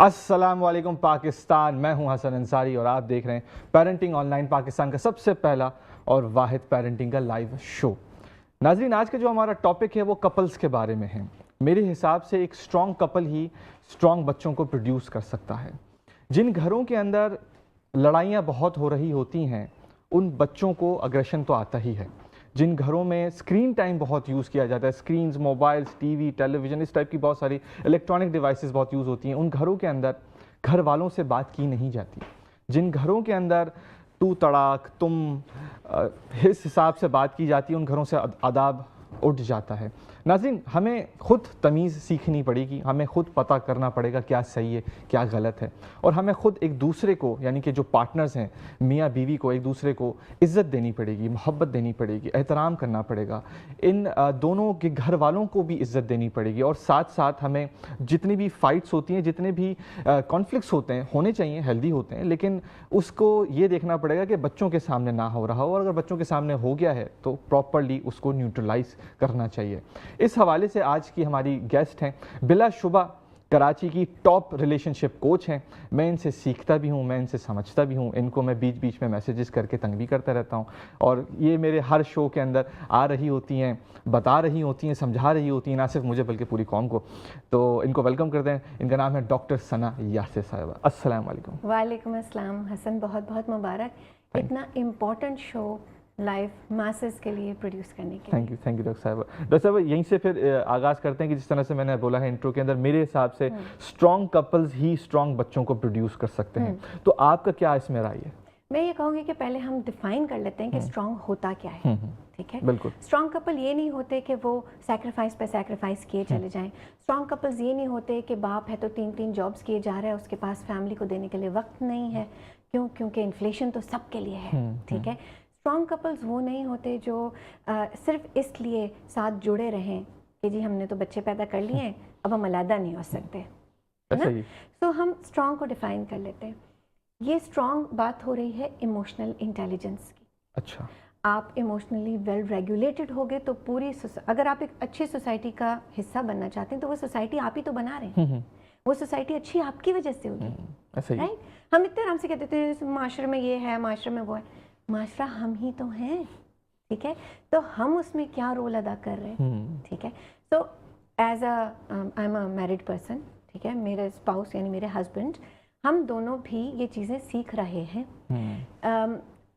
अस्सलाम वालेकुम पाकिस्तान, मैं हूं हसन अंसारी और आप देख रहे हैं पेरेंटिंग ऑनलाइन, पाकिस्तान का सबसे पहला और वाहिद पेरेंटिंग का लाइव शो। नाज़रीन, आज का जो हमारा टॉपिक है वो कपल्स के बारे में है। मेरे हिसाब से एक स्ट्रॉन्ग कपल ही स्ट्रॉन्ग बच्चों को प्रोड्यूस कर सकता है। जिन घरों के अंदर लड़ाइयाँ बहुत हो रही होती हैं उन बच्चों को अग्रेशन तो आता ही है। जिन घरों में स्क्रीन टाइम बहुत यूज़ किया जाता है, स्क्रीन्स, मोबाइल्स, टीवी, टेलीविज़न, इस टाइप की बहुत सारी इलेक्ट्रॉनिक डिवाइसेस बहुत यूज़ होती हैं, उन घरों के अंदर घर वालों से बात की नहीं जाती। जिन घरों के अंदर तू तड़ाक तुम इस हिसाब से बात की जाती है, उन घरों से आदाब उठ जाता है। नाज़रीन, हमें ख़ुद तमीज़ सीखनी पड़ेगी, हमें ख़ुद पता करना पड़ेगा क्या सही है क्या गलत है, और हमें ख़ुद एक दूसरे को, यानी कि जो पार्टनर्स हैं मियाँ बीवी को, एक दूसरे को इज़्ज़त देनी पड़ेगी, मोहब्बत देनी पड़ेगी, एहतराम करना पड़ेगा। इन दोनों के घर वालों को भी इज़्ज़त देनी पड़ेगी, और साथ साथ हमें जितनी भी फ़ाइट्स होती हैं, जितने भी कॉन्फ्लिक्ट्स होते हैं, होने चाहिए, हेल्दी होते हैं, लेकिन उसको ये देखना पड़ेगा कि बच्चों के सामने ना हो रहा हो, और अगर बच्चों के सामने हो गया है तो प्रॉपरली उसको न्यूट्रलाइज़ करना चाहिए। इस हवाले से आज की हमारी गेस्ट हैं, बिलाशुबा कराची की टॉप रिलेशनशिप कोच हैं। मैं इनसे सीखता भी हूँ, मैं इनसे समझता भी हूँ, इनको मैं बीच बीच में मैसेजेस करके तंग भी करता रहता हूँ, और ये मेरे हर शो के अंदर आ रही होती हैं, बता रही होती हैं, समझा रही होती हैं, ना सिर्फ मुझे बल्कि पूरी कौम को। तो इनको वेलकम करते हैं। इनका नाम है डॉक्टर सना यासिर साहिबा। अस्सलाम वालेकुम। वालेकुम अस्सलाम। हसन, बहुत बहुत मुबारक, इतना इम्पोर्टेंट शो लाइव मासेस के लिए प्रोड्यूस करने के लिए। थैंक यू डॉक्टर साहब। डॉक्टर साहब, यहीं से फिर आगाज़ करते हैं कि जिस तरह से मैंने बोला है इंट्रो के अंदर, मेरे हिसाब से स्ट्रॉन्ग कपल्स ही स्ट्रॉन्ग बच्चों को प्रोड्यूस कर सकते हैं। तो आपका क्या इसमें राय है? मैं ये कहूँगी कि पहले हम डिफाइन कर लेते हैं कि स्ट्रॉन्ग होता क्या है। ठीक है, बिल्कुल। स्ट्रॉन्ग कपल ये नहीं होते कि वो सैक्रिफाइस पे सैक्रिफाइस किए चले जाएं। स्ट्रॉन्ग कपल्स ये नहीं होते कि बाप है तो 3-3 जॉब्स किए जा रहा है, उसके पास फैमिली को देने के लिए वक्त नहीं है। क्योंकि इन्फ्लेशन तो सबके लिए है। ठीक है, स्ट्रॉन्ग कपल्स वो नहीं होते जो सिर्फ इसलिए साथ जुड़े रहें कि जी हमने तो बच्चे पैदा कर लिए हैं, अब हम अलग नहीं हो सकते, है ना। तो हम स्ट्रॉन्ग को डिफाइन कर लेते हैं। ये स्ट्रॉन्ग बात हो रही है इमोशनल इंटेलिजेंस की। अच्छा, आप इमोशनली वेल रेगुलेटेड होगे तो पूरी अगर आप एक अच्छी सोसाइटी का हिस्सा बनना चाहते हैं तो वो सोसाइटी आप ही तो बना रहे हैं। वो सोसाइटी अच्छी आपकी वजह से होगी, राइट। हम इतने आराम से कहते थे माशरे में ये है, माशरे में वो है। माशरा हम ही तो हैं, ठीक है। तो हम उसमें क्या रोल अदा कर रहे हैं, ठीक है। तो as I am a married person, ठीक है, मेरे स्पाउस यानी मेरे हस्बैंड, हम दोनों भी ये चीज़ें सीख रहे हैं।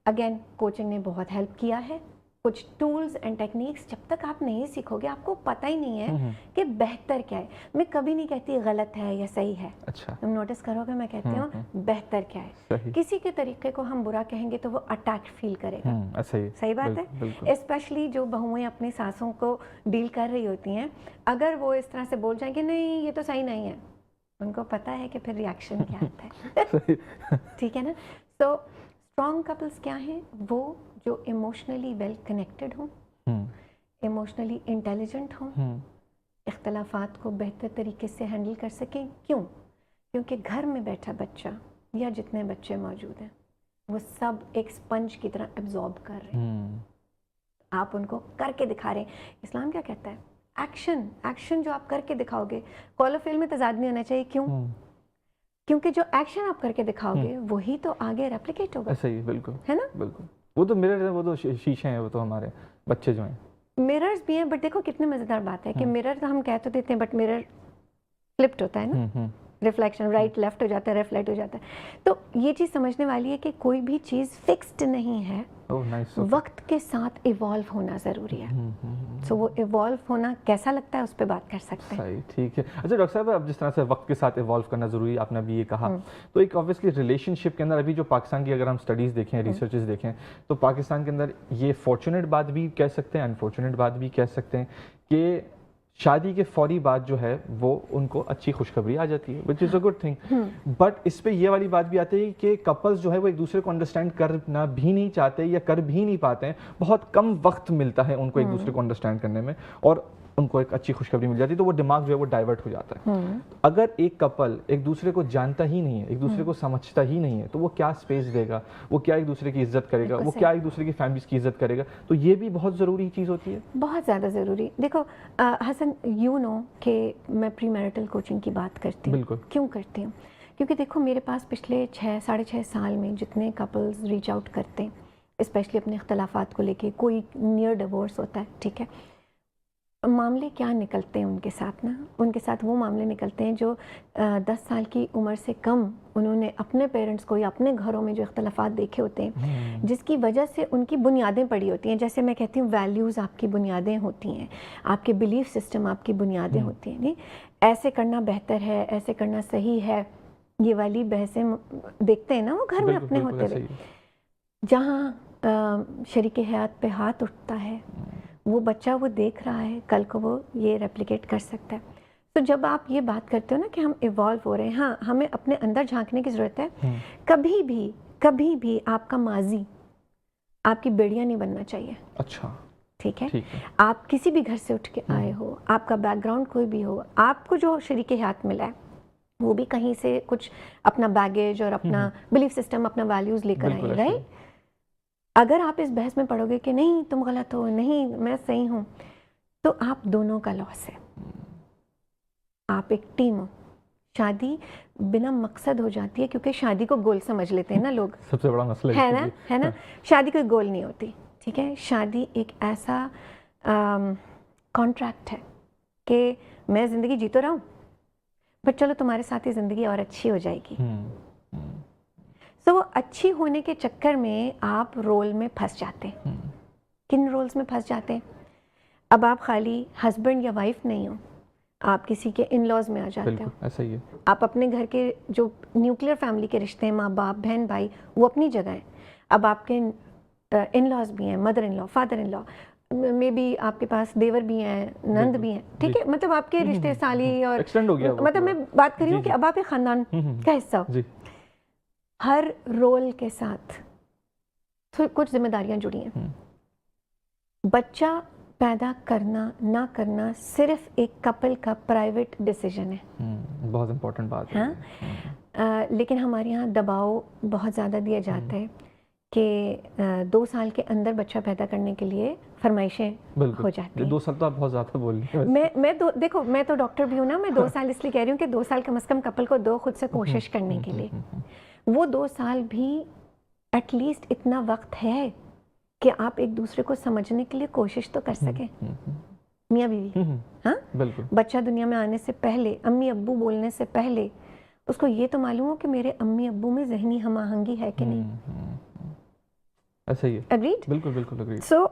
अगेन कोचिंग ने बहुत हेल्प किया है। कुछ टूल्स एंड टेक्निक्स जब तक आप नहीं सीखोगे आपको पता ही नहीं है कि बेहतर क्या है। मैं कभी नहीं कहती गलत है या सही है। अच्छा, तुम नोटिस करोगे मैं कहती हूँ बेहतर क्या है। किसी के तरीके को हम बुरा कहेंगे तो वो अटैक फील करेगा। सही बात है। स्पेशली जो बहुएं अपनी सासों को डील कर रही होती हैं, अगर वो इस तरह से बोल जाएंगे नहीं ये तो सही नहीं है, उनको पता है कि फिर रिएक्शन क्या आता है। ठीक है ना। तो स्ट्रॉन्ग कपल्स क्या हैं? वो जो इमोशनली वेल कनेक्टेड हों, इमोशनली इंटेलिजेंट हों, इख्तलाफात को बेहतर तरीके से हैंडल कर सकें। क्योंकि घर में बैठा बच्चा या जितने बच्चे मौजूद हैं वो सब एक स्पंज की तरह एब्जॉर्ब कर रहे हैं। आप उनको करके दिखा रहे हैं। इस्लाम क्या कहता है? एक्शन जो आप करके दिखाओगे, कॉल ऑफ फेल में तजाद नहीं होना चाहिए। क्योंकि जो एक्शन आप करके दिखाओगे वही तो आगे रेप्लिकेट होगा। सही, बिल्कुल, है ना। बिल्कुल, वो तो मिरर है, वो तो शीशे हैं, वो तो हमारे बच्चे जो हैं मिरर्स भी हैं। बट देखो कितनी मज़ेदार बात है कि मिरर तो हम कह तो देते हैं बट मिरर फ्लिप्ड होता है ना, रिफ्लेक्शन राइट लेफ्ट हो जाता है, रिफ्लेक्ट हो जाता है। तो ये चीज़ समझने वाली है कि कोई भी चीज़ फिक्स्ड नहीं है। वक्त के साथ इवॉल्व होना ज़रूरी है। सो वो इवॉल्व होना कैसा लगता है उस पर बात कर सकते हैं। सही, ठीक है। अच्छा डॉक्टर साहब, अब जिस तरह से वक्त के साथ इवॉल्व करना ज़रूरी, आपने अभी ये कहा, तो एक ऑब्वियसली रिलेशनशिप के अंदर अभी जो पाकिस्तान की अगर हम स्टडीज़ देखें, रिसर्चेस देखें, तो पाकिस्तान के अंदर ये फॉर्चुनेट बात भी कह सकते हैं, अनफॉर्चुनेट बात भी कह सकते हैं कि शादी के फौरी बाद जो है वो उनको अच्छी खुशखबरी आ जाती है, which is a good thing. But इस पे ये वाली बात भी आती है कि कपल्स जो है वो एक दूसरे को अंडरस्टैंड करना भी नहीं चाहते या कर भी नहीं पाते हैं। बहुत कम वक्त मिलता है उनको एक दूसरे को अंडरस्टैंड करने में, और उनको एक अच्छी खुशखबरी मिल जाती है तो वो दिमाग जो है वो डाइवर्ट हो जाता है। अगर एक कपल एक दूसरे को जानता ही नहीं है, एक दूसरे को समझता ही नहीं है, तो वो क्या स्पेस देगा, वो क्या एक दूसरे की इज्जत करेगा, वो क्या एक दूसरे की फैमिलीज की इज्जत करेगा। तो ये भी बहुत ज़रूरी चीज़ होती है, बहुत ज़्यादा ज़रूरी। देखो हसन, यू नो कि मैं प्री मैरिटल कोचिंग की बात करती हूँ। बिल्कुल। क्यों करती हूँ? क्योंकि देखो मेरे पास पिछले 6-6.5 साल में जितने कपल्स रीच आउट करते हैं, स्पेशली अपने इख्तलाफात को लेके, कोई नियर डिवोर्स होता है, ठीक है, मामले क्या निकलते हैं उनके साथ ना, उनके साथ वो मामले निकलते हैं जो 10 साल की उम्र से कम उन्होंने अपने पेरेंट्स को या अपने घरों में जो इख्तलाफात देखे होते हैं, जिसकी वजह से उनकी बुनियादें पड़ी होती हैं। जैसे मैं कहती हूँ वैल्यूज़ आपकी बुनियादें होती हैं, आपके बिलीफ सिस्टम आपकी बुनियादें होती हैं। नहीं, ऐसे करना बेहतर है, ऐसे करना सही है, ये वाली बहसें देखते हैं ना वो घर में अपने होते हुए। जहाँ शरीके हयात पे हाथ उठता है, वो बच्चा वो देख रहा है, कल को वो ये रेप्लिकेट कर सकता है। तो जब आप ये बात करते हो ना कि हम इवॉल्व हो रहे हैं, हाँ, हमें अपने अंदर झांकने की ज़रूरत है। कभी भी आपका माजी आपकी बेड़िया नहीं बनना चाहिए। अच्छा, ठीक है। आप किसी भी घर से उठ के आए हो, आपका बैकग्राउंड कोई भी हो, आपको जो शरीके हयात मिला है वो भी कहीं से कुछ अपना बैगेज और अपना बिलीफ सिस्टम, अपना वैल्यूज़ लेकर आए, राइट। अगर आप इस बहस में पढ़ोगे कि नहीं तुम गलत हो, नहीं मैं सही हूँ, तो आप दोनों का लॉस है। आप एक टीम हो। शादी बिना मकसद हो जाती है क्योंकि शादी को गोल समझ लेते हैं ना लोग। सबसे बड़ा मसला है ना। शादी कोई गोल नहीं होती, ठीक है। शादी एक ऐसा कॉन्ट्रैक्ट है कि मैं ज़िंदगी जी तो रहा हूँ, बट चलो तुम्हारे साथ ही ज़िंदगी और अच्छी हो जाएगी। तो वो अच्छी होने के चक्कर में आप रोल में फंस जाते हैं। किन रोल्स में फंस जाते हैं? अब आप खाली हस्बैंड या वाइफ नहीं हो, आप किसी के इन लॉज में आ जाते हो। ऐसा ही है। आप अपने घर के जो न्यूक्लियर फैमिली के रिश्ते हैं, माँ बाप बहन भाई, वो अपनी जगह है। अब आपके इन लॉज भी हैं, mother in law, father in law, may be आपके पास देवर भी हैं, नंद भी हैं, ठीक है। मतलब आपके रिश्ते साली और एक्सटेंड हो गया। मतलब मैं बात कर रही हूँ कि अब आप एक खानदान का हिस्सा हो। हर रोल के साथ तो कुछ जिम्मेदारियां जुड़ी हैं। बच्चा पैदा करना ना करना सिर्फ एक कपल का प्राइवेट डिसीजन है। बहुत इंपॉर्टेंट बात है। हाँ, लेकिन हमारे यहाँ दबाव बहुत ज़्यादा दिया जाता है कि 2 साल के अंदर बच्चा पैदा करने के लिए फरमाइशें हो जाती हैं। 2 साल तो आप बहुत ज़्यादा बोल रही हैं। देखो मैं तो डॉक्टर भी हूँ ना, मैं 2 साल इसलिए कह रही हूँ कि 2 साल कम से कम कपल को दो खुद से कोशिश करने के लिए। वो 2 साल भी एटलीस्ट इतना वक्त है कि आप एक दूसरे को समझने के लिए कोशिश तो कर सकें। मियाँ बीवी, हाँ, बिल्कुल। बच्चा दुनिया में आने से पहले, अम्मी अब्बू बोलने से पहले, उसको ये तो मालूम हो कि मेरे अम्मी अब्बू में ज़हनी हमाहंगी है कि नहीं। ऐसा ही है। एग्रीड? बिल्कुल बिल्कुल एग्रीड। सो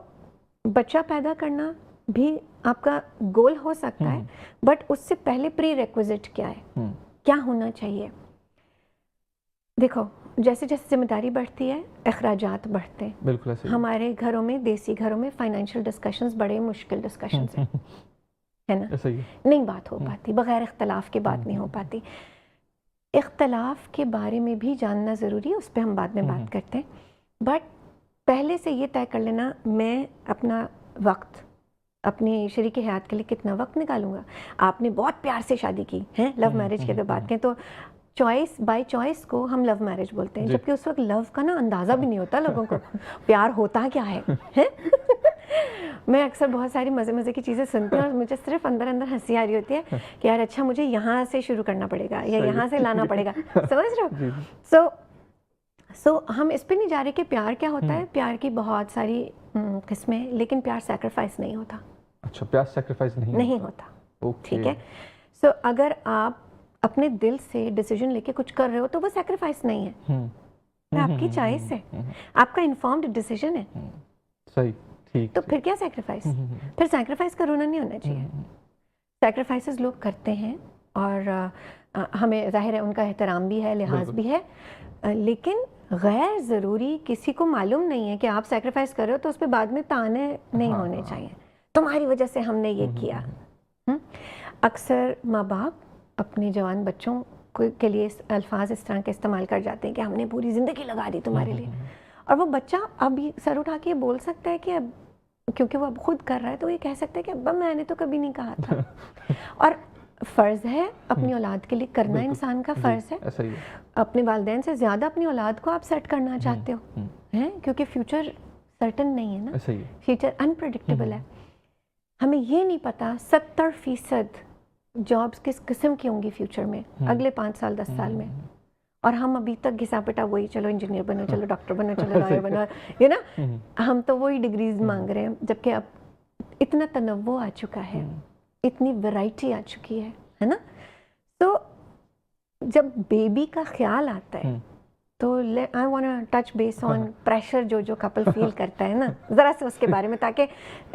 बच्चा पैदा करना भी आपका गोल हो सकता है, बट उससे पहले प्री रिक्विजिट क्या है, क्या होना चाहिए। देखो, जैसे जैसे जिम्मेदारी बढ़ती है, अखराजात बढ़ते हैं। बिल्कुल ऐसे। हमारे घरों में, देसी घरों में फाइनेंशियल डिस्कशंस बड़े मुश्किल डिस्कशंस हैं, है ना। ऐसा ही है। नहीं बात हो पाती, बगैर इख्तलाफ के बात नहीं हो पाती। इख्तलाफ के बारे में भी जानना ज़रूरी है, उस पर हम बाद में बात करते हैं। बट पहले से ये तय कर लेना, मैं अपना वक्त अपनी शरीके हयात के लिए कितना वक्त निकालूंगा। आपने बहुत प्यार से शादी की है, लव मैरिज की अगर बात करें तो चॉइस बाय चॉइस को हम लव मैरिज बोलते हैं, जबकि उस वक्त लव का ना अंदाज़ा भी नहीं होता लोगों को। प्यार होता क्या है? मैं अक्सर बहुत सारी मज़े की चीज़ें सुनती हूँ और मुझे सिर्फ अंदर अंदर हंसी आ रही होती है कि यार अच्छा मुझे यहाँ से शुरू करना पड़ेगा या यहाँ से लाना पड़ेगा। समझ रहे हो? सो हम इस पे नहीं जा रहे कि प्यार क्या होता है। प्यार की बहुत सारी किस्में, लेकिन प्यार सैक्रिफाइस नहीं होता। अच्छा, प्यार सैक्रिफाइस नहीं होता। ठीक है। सो अगर आप अपने दिल से डिसीजन लेके कुछ कर रहे हो तो वो सैक्रिफाइस नहीं है। आपकी चॉइस है, आपका इन्फॉर्म्ड डिसीजन है। सही, ठीक। तो फिर क्या सैक्रिफाइस? फिर सैक्रिफाइस का रोना नहीं होना चाहिए। सैक्रिफाइसेस लोग करते हैं और हमें जाहिर है उनका एहतराम भी है, लिहाज भी है, लेकिन गैर ज़रूरी किसी को मालूम नहीं है कि आप सैक्रिफाइस कर रहे हो तो उस पर बाद में ताने नहीं होने चाहिए, तुम्हारी वजह से हमने ये किया। अक्सर माँ बाप अपने जवान बच्चों के लिए अल्फाज इस तरह के इस्तेमाल कर जाते हैं कि हमने पूरी ज़िंदगी लगा दी तुम्हारे लिए, और वो बच्चा अब सर उठा के बोल सकता है कि अब क्योंकि वो अब खुद कर रहा है तो ये कह सकता है कि अब्बा मैंने तो कभी नहीं कहा था। और फ़र्ज़ है अपनी औलाद के लिए करना, इंसान का फ़र्ज़ है। ऐसा ही है। अपने वालिदैन से ज़्यादा अपनी औलाद को आप सेट करना चाहते हो, हैं, क्योंकि फ्यूचर सर्टन नहीं है ना, फ्यूचर अनप्रेडिक्टेबल है। हमें ये नहीं पता 70% जॉब्स किस किस्म की होंगी फ्यूचर में, अगले 5 साल 10 साल में। और हम अभी तक घिसा पिटा वही, चलो इंजीनियर बनो, चलो डॉक्टर बनो, चलो लॉयर बनो, यू ना, हम तो वही डिग्रीज मांग रहे हैं, जबकि अब इतना तनव्वु आ चुका है, इतनी वैरायटी आ चुकी है ना। तो जब बेबी का ख्याल आता है तो I want touch base on pressure जो कपल फील करता है ना, ज़रा से उसके बारे में, ताकि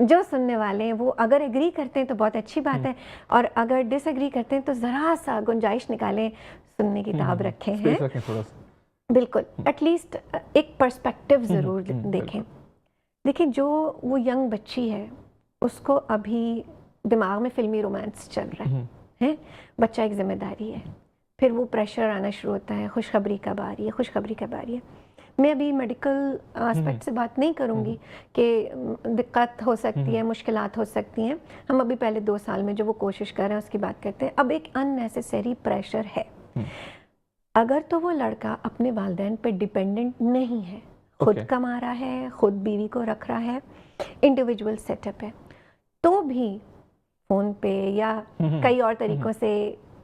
जो सुनने वाले हैं वो अगर एग्री करते हैं तो बहुत अच्छी बात है, और अगर डिसएग्री करते हैं तो ज़रा सा गुंजाइश निकालें, सुनने की ताब रखें हैं, बिल्कुल, एटलीस्ट एक पर्सपेक्टिव ज़रूर देखें। देखिए, जो वो यंग बच्ची है उसको अभी दिमाग में फिल्मी रोमांस चल रहा है, बच्चा एक जिम्मेदारी है, फिर वो प्रेशर आना शुरू होता है, खुशखबरी कब आ रही है, खुशखबरी कब आ रही है। मैं अभी मेडिकल एस्पेक्ट से बात नहीं करूँगी कि दिक्कत हो सकती है, मुश्किलात हो सकती हैं, हम अभी पहले 2 साल में जो वो कोशिश कर रहे हैं उसकी बात करते हैं। अब एक अननेसेसरी प्रेशर है, अगर तो वो लड़का अपने वालिदैन पे डिपेंडेंट नहीं है, खुद कमा रहा है, खुद बीवी को रख रहा है, इंडिविजुअल सेटअप है, तो भी फ़ोन पे या कई और तरीक़ों से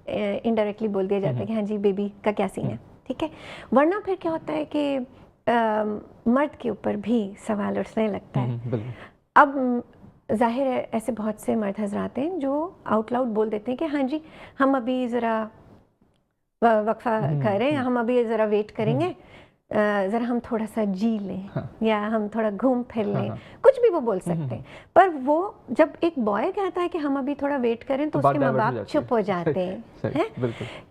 इनडायरेक्टली बोल दिया जाता है कि हाँ जी बेबी का क्या सीन है, ठीक है। वरना फिर क्या होता है कि मर्द के ऊपर भी सवाल उठने लगता है। अब जाहिर है ऐसे बहुत से मर्द हजरात हैं जो आउट लाउड बोल देते हैं कि हाँ जी हम अभी ज़रा वक्फा कर रहे हैं, हम अभी ज़रा वेट करेंगे, ज़रा हम थोड़ा सा जी लें, या हम थोड़ा घूम फिर लें, कुछ भी वो बोल सकते हैं। पर वो जब एक बॉय कहता है कि हम अभी थोड़ा वेट करें तो उसके माँ बाप चुप हो जाते हैं,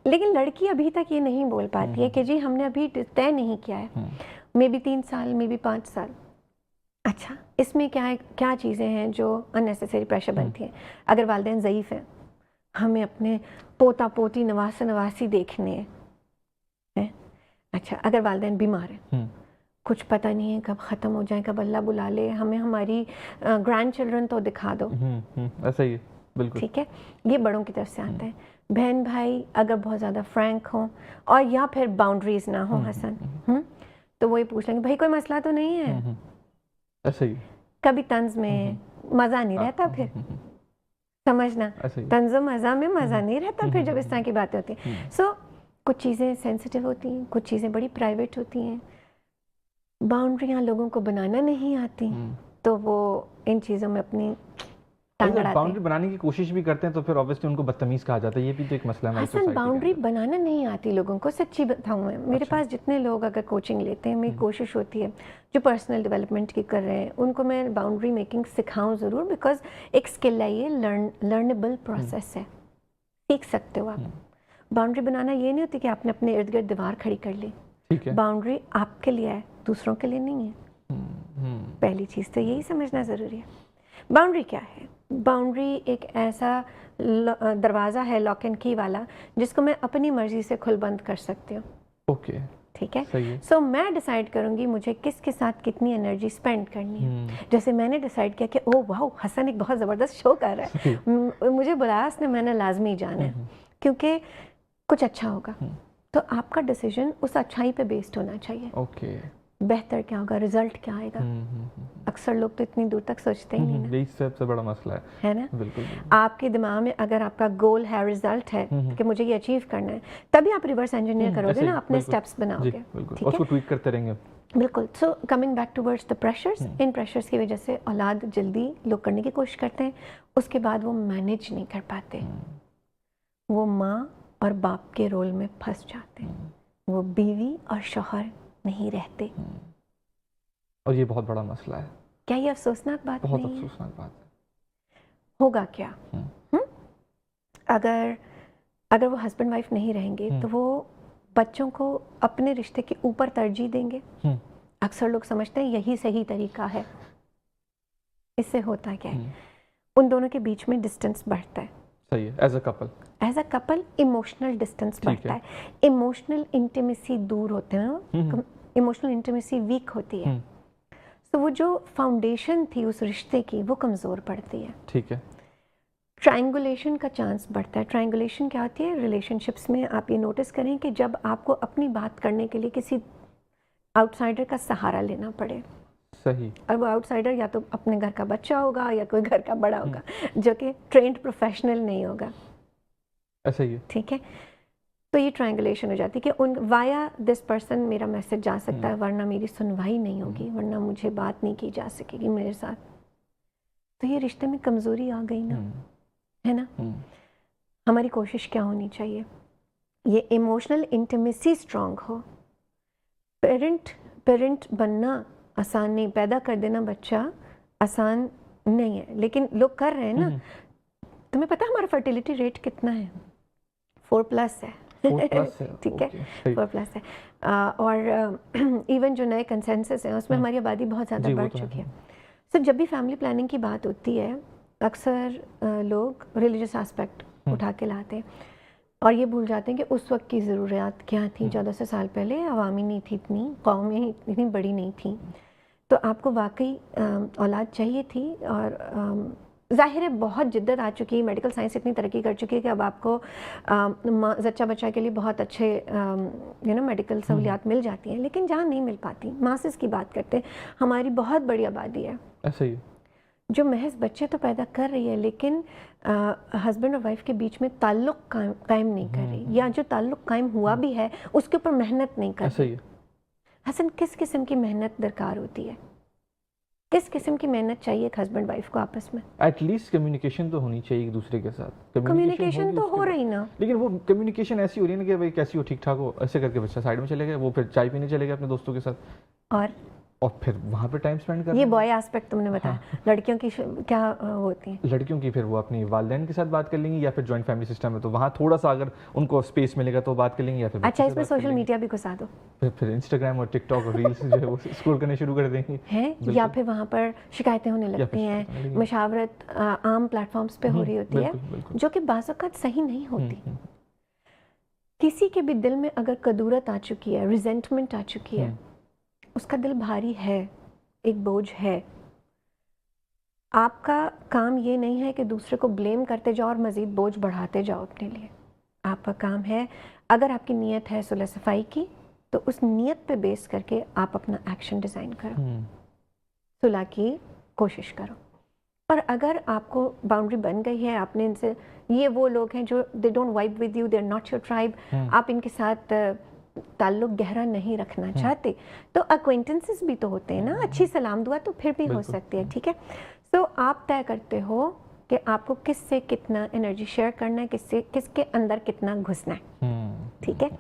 लेकिन लड़की अभी तक ये नहीं बोल पाती है कि जी हमने अभी तय नहीं किया है, मे बी 3 साल, मे बी 5 साल। अच्छा, इसमें क्या है, क्या चीज़ें हैं जो अननेसेसरी प्रेशर बनती हैं। अगर वालिदैन ज़ईफ़ हैं, हमें अपने पोता पोती नवासा नवासी देखने हैं। अच्छा, अगर वालिदैन बीमार हैं, कुछ पता नहीं है कब ख़त्म हो जाए, कब अल्लाह बुला ले, हमें हमारी ग्रैंड चिल्ड्रन तो दिखा दो। ऐसा ही है, बिल्कुल, ठीक है, ये बड़ों की तरफ से आता है। बहन भाई अगर बहुत ज़्यादा फ्रैंक हों और या फिर बाउंड्रीज ना हो हसन, तो वो ये पूछ लेंगे भाई कोई मसला तो नहीं है। ऐसा ही, कभी तंज में मज़ा नहीं रहता, फिर समझना, तंज मज़ा में मज़ा नहीं रहता फिर जब इस तरह की बातें होती हैं। सो कुछ चीज़ें सेंसिटिव होती हैं, कुछ चीज़ें बड़ी प्राइवेट होती हैं, बाउंड्रियाँ लोगों को बनाना नहीं आती, तो वो इन चीज़ों में अपनी बाउंड्री बनाने की कोशिश भी करते हैं तो फिर ऑब्वियसली उनको बदतमीज़ कहा जाता है, ये भी तो एक मसला है। हसन, बाउंड्री बनाना नहीं आती लोगों को, सच्ची बताऊँ मैं, मेरे पास जितने लोग अगर कोचिंग लेते हैं, मेरी कोशिश होती है जो पर्सनल डेवलपमेंट की कर रहे हैं उनको मैं बाउंड्री मेकिंग सिखाऊं ज़रूर, बिकॉज एक स्किल है, ये लर्नेबल प्रोसेस है, सीख सकते हो आप। बाउंड्री बनाना ये नहीं होती कि आपने अपने इर्द गिर्द दीवार खड़ी कर ली, ठीक है, बाउंड्री आपके लिए है, दूसरों के लिए नहीं है। पहली चीज़ तो यही समझना ज़रूरी है। बाउंड्री क्या है? बाउंड्री एक ऐसा दरवाज़ा है लॉक एंड की वाला जिसको मैं अपनी मर्जी से खुल बंद कर सकती हूँ। ओके, ठीक है। सो मैं डिसाइड करूँगी मुझे किसके साथ कितनी एनर्जी स्पेंड करनी है। जैसे मैंने डिसाइड किया कि ओह वाह, हसन एक बहुत ज़बरदस्त शो कर रहा है, मुझे बुलाया उसने, मैंने लाजमी जाना है क्योंकि कुछ अच्छा होगा। तो आपका डिसीजन उस अच्छाई पे बेस्ड होना चाहिए। ओके, बेहतर क्या होगा, रिजल्ट क्या आएगा। अक्सर लोग तो इतनी दूर तक सोचते ही नहीं ना, यही सबसे बड़ा मसला है ना। बिल्कुल। आपके दिमाग में अगर आपका गोल है, रिजल्ट है कि मुझे ये अचीव करना है, तभी आप रिवर्स इंजीनियर करोगे ना, अपने स्टेप्स बनाओगे, ठीक है, उसको ट्वीक करते रहेंगे। बिल्कुल। So coming back towards the pressures, in pressures की वजह से औलाद जल्दी लोग करने की कोशिश करते हैं, उसके बाद वो मैनेज नहीं कर पाते, वो माँ और बाप के रोल में फंस जाते हैं, वो बीवी और शौहर नहीं रहते। और ये बहुत बड़ा मसला है। क्या ये अफसोसनाक बात नहीं है? बहुत अफसोसनाक बात है। होगा क्या? अगर वो हस्बैंड वाइफ नहीं रहेंगे तो वो बच्चों को अपने रिश्ते के ऊपर तरजीह देंगे। अक्सर लोग समझते हैं यही सही तरीका है। इससे होता क्या है, उन दोनों के बीच में डिस्टेंस बढ़ता है। सही है। As a couple emotional distance बढ़ता है, इमोशनल इंटीमेसी दूर होते हैं, इमोशनल इंटीमेसी वीक होती है, तो वो जो फाउंडेशन थी उस रिश्ते की वो कमज़ोर पड़ती है। ठीक है। ट्रायंगुलेशन का चांस बढ़ता है। ट्रायंगुलेशन क्या होती है? रिलेशनशिप्स में आप ये नोटिस करें कि जब आपको अपनी बात करने के लिए किसी आउटसाइडर का सहारा लेना पड़े, सही, और वो आउटसाइडर या तो अपने घर का बच्चा होगा या कोई घर का बड़ा होगा जो कि ट्रेंड प्रोफेशनल नहीं होगा। ऐसा ही है। ठीक है। तो ये ट्रायंगुलेशन हो जाती है कि उन वाया दिस पर्सन मेरा मैसेज जा सकता है, वरना मेरी सुनवाई नहीं होगी, वरना मुझे बात नहीं की जा सकेगी मेरे साथ। तो ये रिश्ते में कमज़ोरी आ गई ना, है ना। हमारी कोशिश क्या होनी चाहिए, ये इमोशनल इंटीमेसी स्ट्रांग हो। पेरेंट बनना आसान नहीं, पैदा कर देना बच्चा आसान नहीं है, लेकिन लोग कर रहे हैं ना। तुम्हें पता है हमारा फर्टिलिटी रेट कितना है? 4+ है। ठीक है, 4+ है। और इवन जो नए कंसेंसस हैं उसमें हमारी आबादी बहुत ज़्यादा बढ़ चुकी है। सो जब भी फैमिली प्लानिंग की बात होती है, अक्सर लोग रिलीजियस एस्पेक्ट उठा के लाते हैं और ये भूल जाते हैं कि उस वक्त की ज़रूरियात क्या थी। 1400 साल पहले आवामी नहीं थी, इतनी कौमें इतनी बड़ी नहीं थी, तो आपको वाकई औलाद चाहिए थी। और ज़ाहिर है बहुत जिद्दत आ चुकी है, मेडिकल साइंस इतनी तरक्की कर चुकी है कि अब आपको जच्चा बच्चा के लिए बहुत अच्छे मेडिकल सहूलियात मिल जाती हैं, लेकिन जहाँ नहीं मिल पाती, मासेस की बात करते हैं, हमारी बहुत बड़ी आबादी है ऐसे ही जो महज बच्चे तो पैदा कर रही है, लेकिन हस्बैंड और वाइफ के बीच में ताल्लुक कायम नहीं कर रही, या जो ताल्लुक कायम हुआ भी है उसके ऊपर मेहनत नहीं कर रही। हसन, किस किस्म की मेहनत दरकार होती है? किस किस्म की मेहनत चाहिए एक हस्बैंड वाइफ को आपस में? एटलीस्ट कम्युनिकेशन तो होनी चाहिए एक दूसरे के साथ। कम्युनिकेशन तो हो रही ना, लेकिन वो कम्युनिकेशन ऐसी हो रही है ना कि भाई कैसी हो, ठीक ठाक हो, ऐसे करके बच्चा साइड में चले गए, वो फिर चाय पीने चले गए अपने दोस्तों के साथ और फिर वहाँ पे टाइम स्पेंड करना। ये बॉय एस्पेक्ट तुमने बताया। हाँ। लड़कियों की क्या होती है? लड़कियों की फिर वो अपनी वालिदैन के साथ बात कर लेंगी, या फिर जॉइंट फैमिली सिस्टम है तो वहाँ थोड़ा सा अगर उनको स्पेस मिलेगा तो बात कर लेंगी, या फिर अच्छा इसमें सोशल मीडिया भी घुसा दो, फिर इंस्टाग्राम और टिकटॉक और रील्स जो है वो स्क्रॉल करने शुरू कर देंगी हैं, या फिर वहाँ पर शिकायतें होने लगती हैं, मशावरत आम प्लेटफॉर्म्स पे हो रही होती है, जो कि बाज़ औक़ात सही नहीं होती। किसी के भी दिल में अगर कदूरत आ चुकी है, रिजेंटमेंट आ चुकी है, उसका दिल भारी है, एक बोझ है। आपका काम ये नहीं है कि दूसरे को ब्लेम करते जाओ और मज़ीद बोझ बढ़ाते जाओ अपने लिए। आपका काम है, अगर आपकी नीयत है सुलह सफाई की, तो उस नीयत पे बेस करके आप अपना एक्शन डिज़ाइन करो, सुलह की कोशिश करो। और अगर आपको बाउंड्री बन गई है, आपने इनसे, ये वो लोग हैं जो they don't vibe with you, they are not your tribe, आप इनके साथ ताल्लुक गहरा नहीं रखना चाहते, तो अक्वेंटेंसेस भी तो होते हैं ना, अच्छी सलाम दुआ तो फिर भी हो सकती है, ठीक है। तो आप तय करते हो कि आपको किससे कितना एनर्जी शेयर करना है, किसके अंदर कितना घुसना है, ठीक है।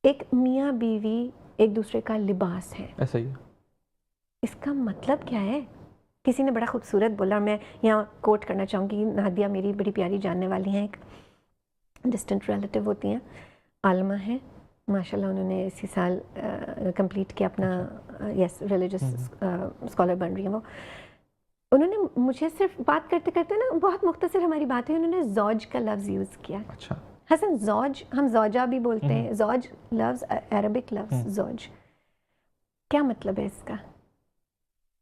एक मियाँ बीवी एक दूसरे का लिबास है, ऐसा ही। इसका मतलब क्या है? किसी ने बड़ा खूबसूरत बोला, मैं यहाँ कोट करना चाहूँगी, नादिया मेरी बड़ी प्यारी जानने वाली हैं, एक डिस्टेंट रिलेटिव होती हैं, आलमा है माशाल्लाह, उन्होंने इसी साल कंप्लीट किया अपना यस रिलीजियस स्कॉलर बन रही हैं वो। उन्होंने मुझे सिर्फ बात करते करते ना, बहुत मुख्तसर हमारी बात हुई, उन्होंने जौज का लफ्ज़ यूज़ किया। अच्छा हसन, जौज हम जौजा भी बोलते हैं, जौज लफ्ज़ अरबिक लफ्ज़ जौज, क्या मतलब है इसका?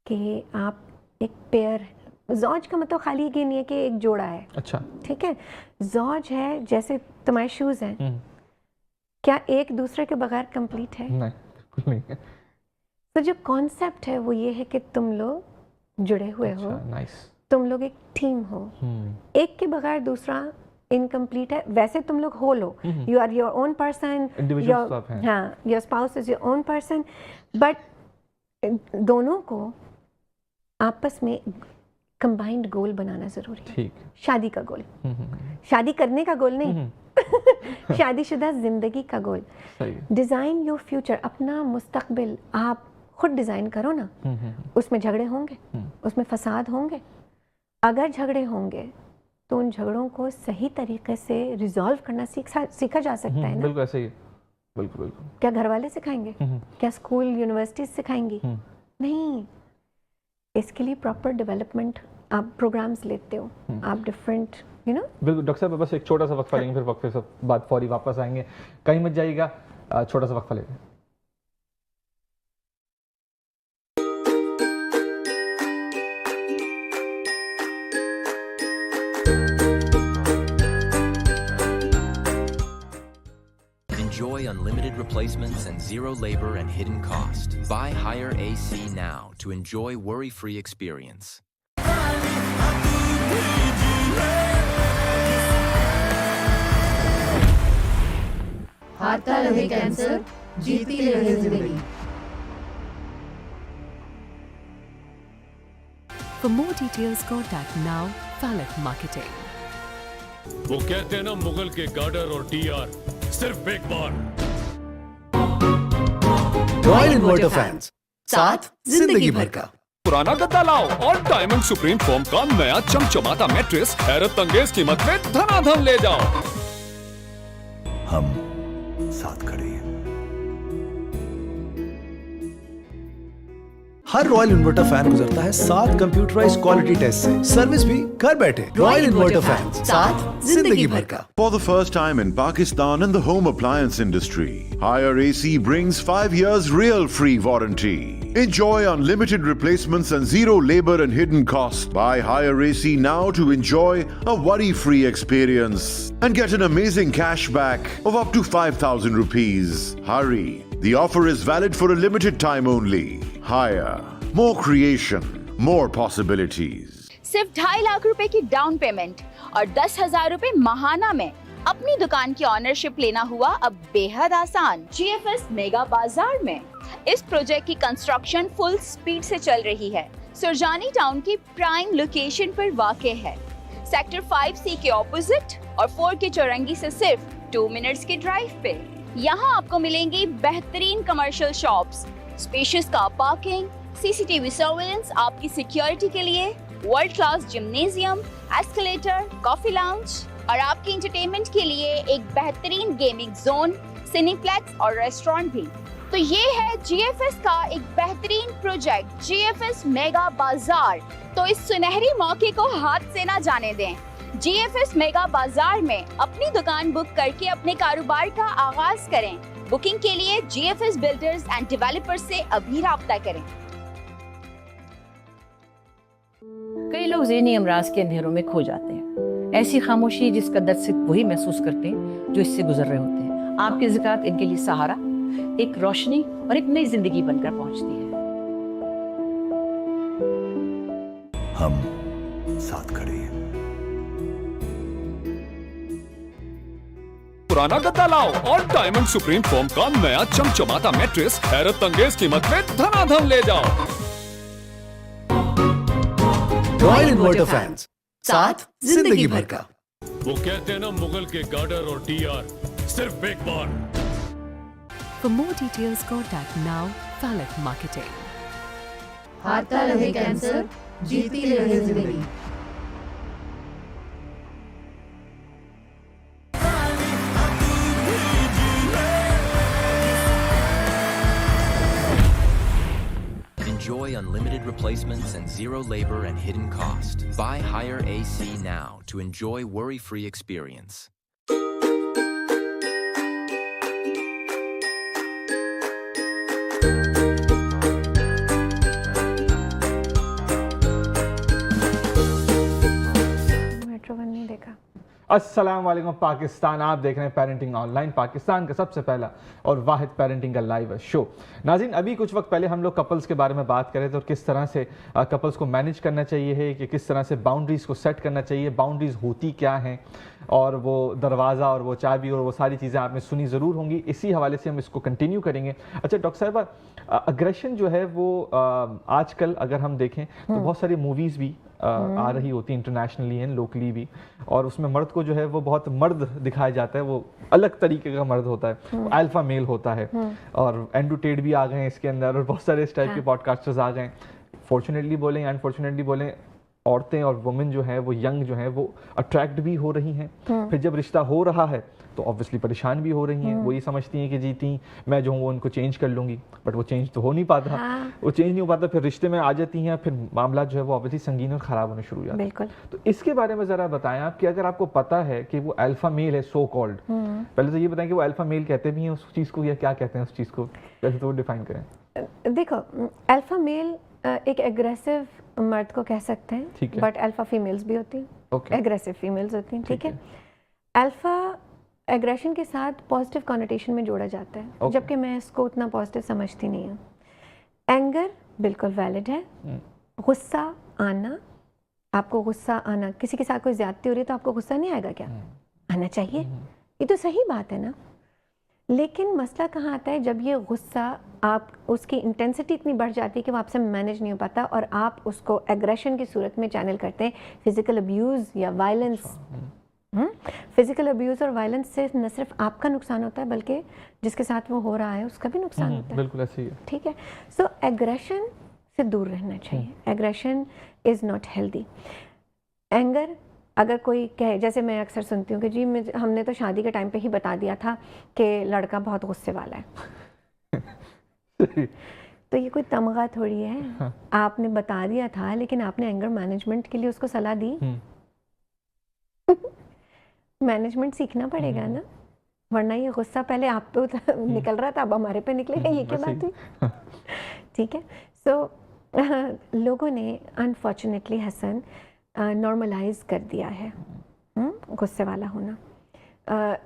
कि आप एक पेयर, जौज का मतलब खाली ये नहीं है कि एक जोड़ा है, अच्छा ठीक है। जौज है जैसे तुम्हारे शूज़ हैं, क्या एक दूसरे के बगैर कंप्लीट है? नहीं, बिल्कुल नहीं है। तो जो कॉन्सेप्ट है वो ये है कि तुम लोग जुड़े हुए हो, नाइस, तुम लोग एक टीम हो, एक के बगैर दूसरा इनकम्प्लीट है। वैसे तुम लोग हो लो, you are your own person, हाँ, your spouse is your own person, but दोनों को आपस में कंबाइंड गोल बनाना जरूरी है। ठीक, शादी का गोल, शादी करने का गोल नहीं, शादीशुदा जिंदगी का गोल। डिजाइन योर फ्यूचर, अपना मुस्तकबिल आप खुद डिजाइन करो ना। उसमें झगड़े होंगे, उसमें फसाद होंगे, अगर झगड़े होंगे तो उन झगड़ों को सही तरीके से रिजॉल्व करना सीखा जा सकता है ना। बिल्कुल ऐसे ही, बिल्कुल बिल्कुल। क्या घर वाले सिखाएंगे? क्या स्कूल यूनिवर्सिटी सिखाएंगी? नहीं, इसके लिए प्रॉपर डेवलपमेंट आप प्रोग्राम्स लेते हो, आप डिफरेंट बिल्कुल। डॉक्टर साहब बस एक छोटा सा वक्फा लेंगे, फिर वक्फे से बाद फौरी वापस आएंगे, कहीं मत जाइएगा, छोटा सा वक्फा लेंगे। Enjoy unlimited replacements and zero labor and hidden cost. Buy Hire AC now to enjoy worry-free experience. हारता रहे कैंसर, जीती रहे जिंदगी। For more details, contact now Falak Marketing. वो कहते हैं ना, मुगल के गार्डर और डीआर सिर्फ एक बार। रॉयल इन्वर्टर फैंस, साथ जिंदगी भर का। पुराना गद्दा लाओ और डायमंड सुप्रीम फोम का नया चमचमाता मैट्रेस हैरत अंगेज कीमत में धनाधन ले जाओ। हम साथ खड़े हैं। हर रॉयल इन्वर्टर फैन गुजरता है 7 कंप्यूटराइज्ड क्वालिटी टेस्ट से। सर्विस भी घर बैठे। रॉयल इन्वर्टर फैन, साथ जिंदगी भर का। For the first time in Pakistan in the home appliance industry, Haier AC brings 5 years real free warranty. Enjoy unlimited replacements and zero labor and hidden costs. Buy Haier AC now to enjoy a worry-free experience and get an amazing cashback of up to 5,000 rupees. Hurry! The offer is valid for a limited time only. Haier. More creation, more possibilities. सिर्फ 2.5 लाख रुपए की down payment और 10,000 रुपए माहाना में अपनी दुकान की ownership लेना हुआ अब बेहद आसान। GFS मेगा बाजार में इस प्रोजेक्ट की कंस्ट्रक्शन फुल स्पीड से चल रही है। सुरजानी टाउन की प्राइम लोकेशन पर वाक़े है। सेक्टर 5C के ऑपोजिट और 4 के चौरंगी से सिर्फ 2 मिनट्स के ड्राइव पे। यहाँ आपको मिलेंगी बेहतरीन commercial shops, spacious car parking, CCTV surveillance आपकी सिक्योरिटी के लिए, world class gymnasium, escalator, coffee lounge और आपके एंटरटेनमेंट के लिए एक बेहतरीन गेमिंग जोन, सिनेप्लेक्स और रेस्टोरेंट भी। तो ये है GFS का एक बेहतरीन प्रोजेक्ट, GFS मेगा बाजार। तो इस सुनहरी मौके को हाथ से ना जाने दें। GFS मेगा बाजार में अपनी दुकान बुक करके अपने कारोबार का आगाज करें। बुकिंग के लिए GFS बिल्डर्स एंड डेवलपर्स से अभी राब्ता करें। कई लोग ज़हनी अमराज के अंधेरों में खो जाते हैं। ऐसी खामोशी जिसका दर्द सिर्फ वही महसूस करते हैं जो इससे गुजर रहे होते हैं। आपके ज़िक्रात इनके लिए सहारा, एक रोशनी और एक नई जिंदगी बनकर पहुंचती है। हम साथ खड़े हैं। पुराना गद्दा लाओ और डायमंड सुप्रीम फोम का नया चमचमाता मैट्रेस हैरत अंगेज कीमत में धनाधन ले जाओ। रॉयल इन्वर्टर फैंस, साथ जिंदगी भर का। वो कहते हैं ना, मुगल के गार्डर और डीआर सिर्फ एक बार। For more details, contact now Falak Marketing. हारता रहे कैंसर, जीती रहे जिंदगी। Enjoy unlimited replacements and zero labor and hidden cost. Buy Haier AC now to enjoy worry-free experience. Metro one नहीं देखा। अस्सलाम वालेकुम पाकिस्तान, आप देख रहे हैं पेरेंटिंग ऑनलाइन, पाकिस्तान का सबसे पहला और वाहिद पेरेंटिंग का लाइव शो। नाज़रीन, अभी कुछ वक्त पहले हम लोग कपल्स के बारे में बात कर रहे थे और किस तरह से कपल्स को मैनेज करना चाहिए है कि किस तरह से बाउंड्रीज़ को सेट करना चाहिए, बाउंड्रीज़ होती क्या हैं और वो दरवाज़ा और वो चाबी और वो सारी चीज़ें आपने सुनी ज़रूर होंगी। इसी हवाले से हम इसको कंटिन्यू करेंगे। अच्छा डॉक्टर साहिबा, अग्रेशन जो है वो आजकल अगर हम देखें तो बहुत सारी मूवीज़ भी आ रही होती इंटरनेशनली एंड लोकली भी, और उसमें मर्द को जो है वो बहुत मर्द दिखाया जाता है, वो अलग तरीके का मर्द होता है, अल्फा मेल होता है। और एंड्रू टेट भी आ गए हैं इसके अंदर और बहुत सारे इस टाइप के पॉडकास्टर्स आ गए। फॉर्चुनेटली बोलें अनफॉर्चुनेटली बोलें, औरतें और वुमेन जो है वो यंग जो है वो अट्रैक्ट भी हो रही हैं। फिर जब रिश्ता हो रहा है तो ऑब्वियसली परेशान भी हो रही हैं। वो ये समझती हैं कि जीती मैं जो हूँ वो उनको चेंज कर लूँगी, बट वो चेंज तो हो नहीं पाता। वो चेंज नहीं हो पाता, फिर रिश्ते में आ जाती हैं, फिर मामला जो है वो ऑब्वियसली संगीन और ख़राब होने शुरू हो जाते हैं। तो इसके बारे में ज़रा बताएं आप कि अगर आपको पता है कि वो अल्फा मेल है सो कॉल्ड, पहले तो ये बताएं कि वो अल्फा मेल कहते भी हैं उस चीज़ को या क्या कहते हैं उस चीज़ को, कैसे तो वो डिफाइन करें। देखो, अल्फा मेल एक एग्रेसिव मर्द को कह सकते हैं, बट अल्फा फीमेल्स भी होती हैं, एग्रेसिव फीमेल्स होती हैं, ठीक है। अल्फा एग्रेशन के साथ पॉजिटिव कॉनोटेशन में जोड़ा जाता है, जबकि मैं इसको उतना पॉजिटिव समझती नहीं हूँ। एंगर बिल्कुल वैलिड है, गुस्सा आना, आपको गुस्सा आना, किसी के साथ कोई ज्यादती हो रही है तो आपको गुस्सा नहीं आएगा क्या? आना चाहिए, ये तो सही बात है ना। लेकिन मसला कहाँ आता है, जब ये गुस्सा आप उसकी इंटेंसिटी इतनी बढ़ जाती है कि वो आपसे मैनेज नहीं हो पाता और आप उसको एग्रेशन की सूरत में चैनल करते हैं, फिजिकल अब्यूज़ या वायलेंस। फिजिकल अब्यूज़ और वायलेंस से न सिर्फ आपका नुकसान होता है बल्कि जिसके साथ वो हो रहा है उसका भी नुकसान होता है। बिल्कुल ऐसे ही है। ठीक है, सो एग्रेशन से दूर रहना चाहिए। Aggression is not healthy. Anger अगर कोई कहे, जैसे मैं अक्सर सुनती हूँ कि जी हमने तो शादी के टाइम पे ही बता दिया था कि लड़का बहुत गुस्से वाला है। तो ये कोई तमगा थोड़ी है। हाँ। आपने बता दिया था लेकिन आपने एंगर मैनेजमेंट के लिए उसको सलाह दी। मैनेजमेंट सीखना पड़ेगा ना, वरना ये गुस्सा पहले आप पे निकल रहा था अब हमारे पे निकलेगा, ये क्या बात हुई। ठीक है, सो लोगों ने अनफॉर्चुनेटली हसन नॉर्मलाइज कर दिया है गुस्से वाला होना।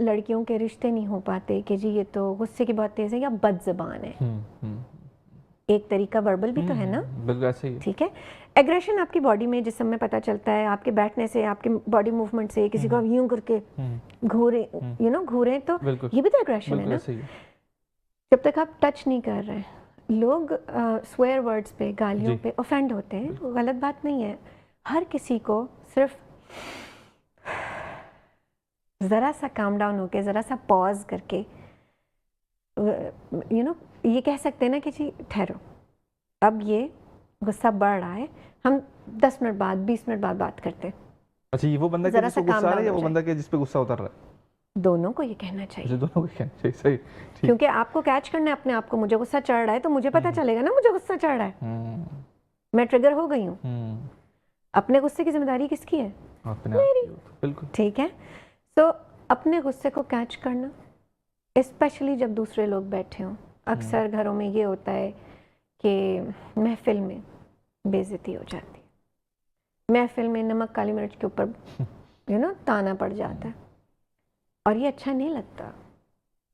लड़कियों के रिश्ते नहीं हो पाते कि जी ये तो गुस्से की बहुत तेज है या बदज़बान है। एक तरीका वर्बल भी तो है ना, बिल्कुल ऐसे ही। ठीक है, एग्रेशन आपकी बॉडी में जिस समय पता चलता है, आपके बैठने से, आपके बॉडी मूवमेंट से, किसी को यूं करके घूरे, घूरे, तो ये भी तो एग्रेशन है ना। जब तक आप टच नहीं कर रहे हैं, लोग स्वेयर वर्ड्स पे, गालियों पे ऑफेंड होते हैं, गलत बात नहीं है। हर किसी को सिर्फ ज़रा सा काम डाउन होके, ज़रा सा पॉज करके ये कह सकते हैं ना कि जी ठहरो, अब ये गुस्सा बढ़ रहा है, हम 10 मिनट बाद, 20 मिनट बाद बात करते हैं। अच्छा, ये वो बंदा के जिसको गुस्सा आ रहा है या वो बंदा के जिस पे गुस्सा उतर रहा है? दोनों को ये कहना चाहिए। दोनों को कहना चाहिए, सही। क्योंकि आपको कैच करना है अपने आप को। मुझे गुस्सा चढ़ रहा है तो मुझे पता चलेगा ना मुझे गुस्सा चढ़ रहा है, मैं ट्रिगर हो गई हूँ। अपने गुस्से की जिम्मेदारी किसकी है? मेरी। बिल्कुल ठीक है, तो अपने गुस्से को कैच करना, स्पेशली जब दूसरे लोग बैठे हों। अक्सर घरों में ये होता है कि महफिल में बेइज्जती हो जाती है, महफिल में नमक काली मिर्च के ऊपर ताना पड़ जाता है, और ये अच्छा नहीं लगता,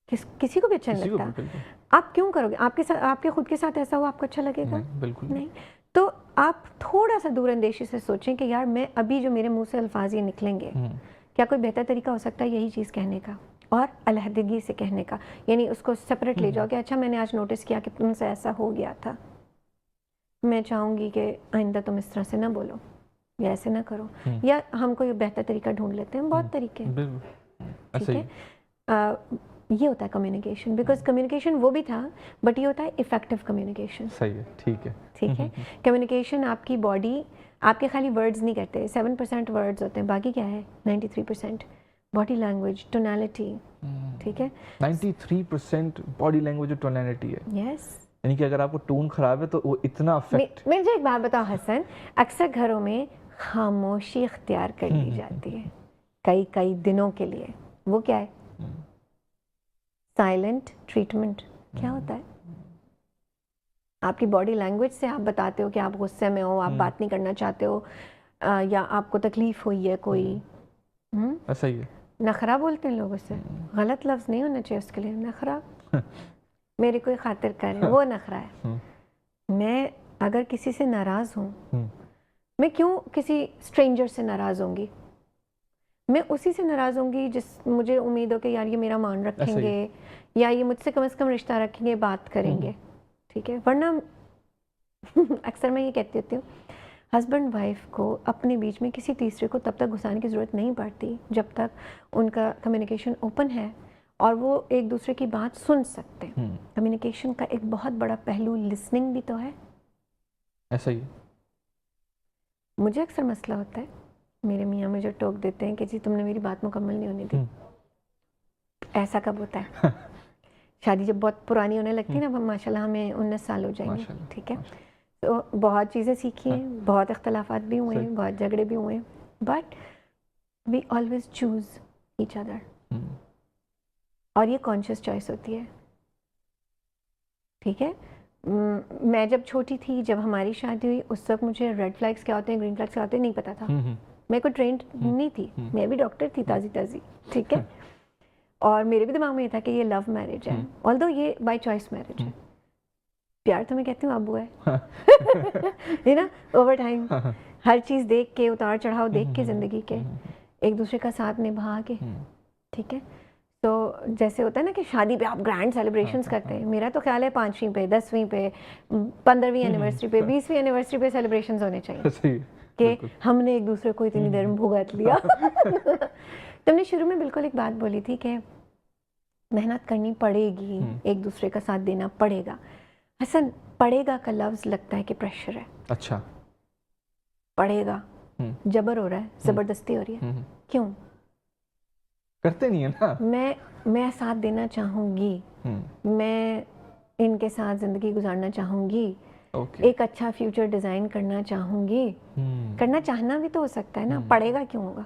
किसी को भी अच्छा नहीं लगता। आप क्यों करोगे? आपके साथ, आपके खुद के साथ ऐसा हो, आपको अच्छा लगेगा? बिल्कुल नहीं। तो आप थोड़ा सा दूरअंदेशी से सोचें कि यार मैं अभी जो मेरे मुंह से अल्फाज ये निकलेंगे, क्या कोई बेहतर तरीका हो सकता है यही चीज़ कहने का और अलहदगी से कहने का, यानी उसको सेपरेट ले जाओ कि अच्छा मैंने आज नोटिस किया कि तुमसे ऐसा हो गया था, मैं चाहूँगी कि आइंदा तुम इस तरह से ना बोलो या ऐसे ना करो, या हम कोई बेहतर तरीका ढूंढ लेते हैं। बहुत तरीके हैं, ठीक है। ये होता है कम्युनिकेशन, बिकॉज कम्युनिकेशन वो भी था, बट ये होता है इफेक्टिव कम्युनिकेशन। सही है, ठीक है, ठीक है। कम्युनिकेशन आपकी बॉडी, आपके खाली वर्ड्स नहीं करते, 7% वर्ड्स होते हैं, बाकी क्या है 93% बॉडी लैंग्वेज, टोनैलिटी। ठीक है, 93% बॉडी लैंग्वेज और टोनैलिटी है। यस, यानी कि अगर आपको टोन खराब है तो वो इतना अफेक्ट। मुझे एक बात बताओ हसन, अक्सर घरों में खामोशी इख्तियार कर ली जाती है कई दिनों के लिए। वो क्या है? Silent treatment. क्या होता है? आपकी बॉडी लैंग्वेज से आप बताते हो कि आप गुस्से में हो, आप बात नहीं करना चाहते हो, या आपको तकलीफ हुई है कोई। ऐसा ही है। नखरा बोलते हैं लोग उससे, गलत लफ्ज नहीं होना चाहिए उसके लिए, नखरा। मेरी कोई खातिर करे, वो नखरा है। मैं अगर किसी से नाराज हूँ, मैं क्यों किसी स्ट्रेंजर से नाराज होंगी? मैं उसी से नाराज होंगी जिस मुझे उम्मीद हो कि यार ये मेरा मान रखेंगे या ये मुझसे कम से कम रिश्ता रखेंगे, बात करेंगे, ठीक है। वरना अक्सर मैं ये कहती होती हूँ, हस्बैंड वाइफ को अपने बीच में किसी तीसरे को तब तक घुसाने की ज़रूरत नहीं पड़ती जब तक उनका कम्युनिकेशन ओपन है और वो एक दूसरे की बात सुन सकते हैं। कम्युनिकेशन का एक बहुत बड़ा पहलू लिसनिंग भी तो है। ऐसा ही मुझे अक्सर मसला होता है, मेरे मियाँ मुझे टोक देते हैं कि जी तुमने मेरी बात मुकम्मल नहीं होने दी। ऐसा कब होता है? शादी जब बहुत पुरानी होने लगती है ना, माशाल्लाह हमें 19 साल हो जाएंगे, ठीक है, तो बहुत चीज़ें सीखी हैं, बहुत इख्तलाफात भी हुए हैं, बहुत झगड़े भी हुए हैं, but we always choose each other, और ये कॉन्शियस चॉइस होती है, ठीक है। मैं जब छोटी थी, जब हमारी शादी हुई, उस वक्त मुझे रेड फ्लैग्स क्या होते हैं, ग्रीन फ्लैग्स क्या होते हैं नहीं पता था। मैं कोई ट्रेंड नहीं थी, मैं भी डॉक्टर थी ताज़ी, ठीक है, और मेरे भी दिमाग में ये था कि ये लव मैरिज है, ऑल्दो ये बाय चॉइस मैरिज है। प्यार तो मैं कहती हूँ अबू है, है ना, ओवर टाइम हर चीज़ देख के, उतार चढ़ाव देख के, ज़िंदगी के एक दूसरे का साथ निभा के, ठीक है। तो जैसे होता है ना कि शादी पे आप ग्रैंड सेलिब्रेशंस करते हैं, मेरा तो ख्याल है 5वीं पे, 10वीं पे, 15वीं एनिवर्सरी पे, 20वीं एनिवर्सरी पे सेलिब्रेशंस होने चाहिए कि हमने एक दूसरे को इतनी देर में भुगत लिया। तुमने शुरू में बिल्कुल एक बात बोली थी कि मेहनत करनी पड़ेगी, एक दूसरे का साथ देना पड़ेगा। हसन, पड़ेगा का लफ्ज लगता है कि प्रेशर है। अच्छा, पड़ेगा, जबर हो रहा है, जबरदस्ती हो रही है, क्यों? करते नहीं है ना। मैं साथ देना चाहूंगी, मैं इनके साथ जिंदगी गुजारना चाहूंगी, एक अच्छा फ्यूचर डिजाइन करना चाहूंगी। करना चाहना भी तो हो सकता है ना, पड़ेगा क्यों होगा?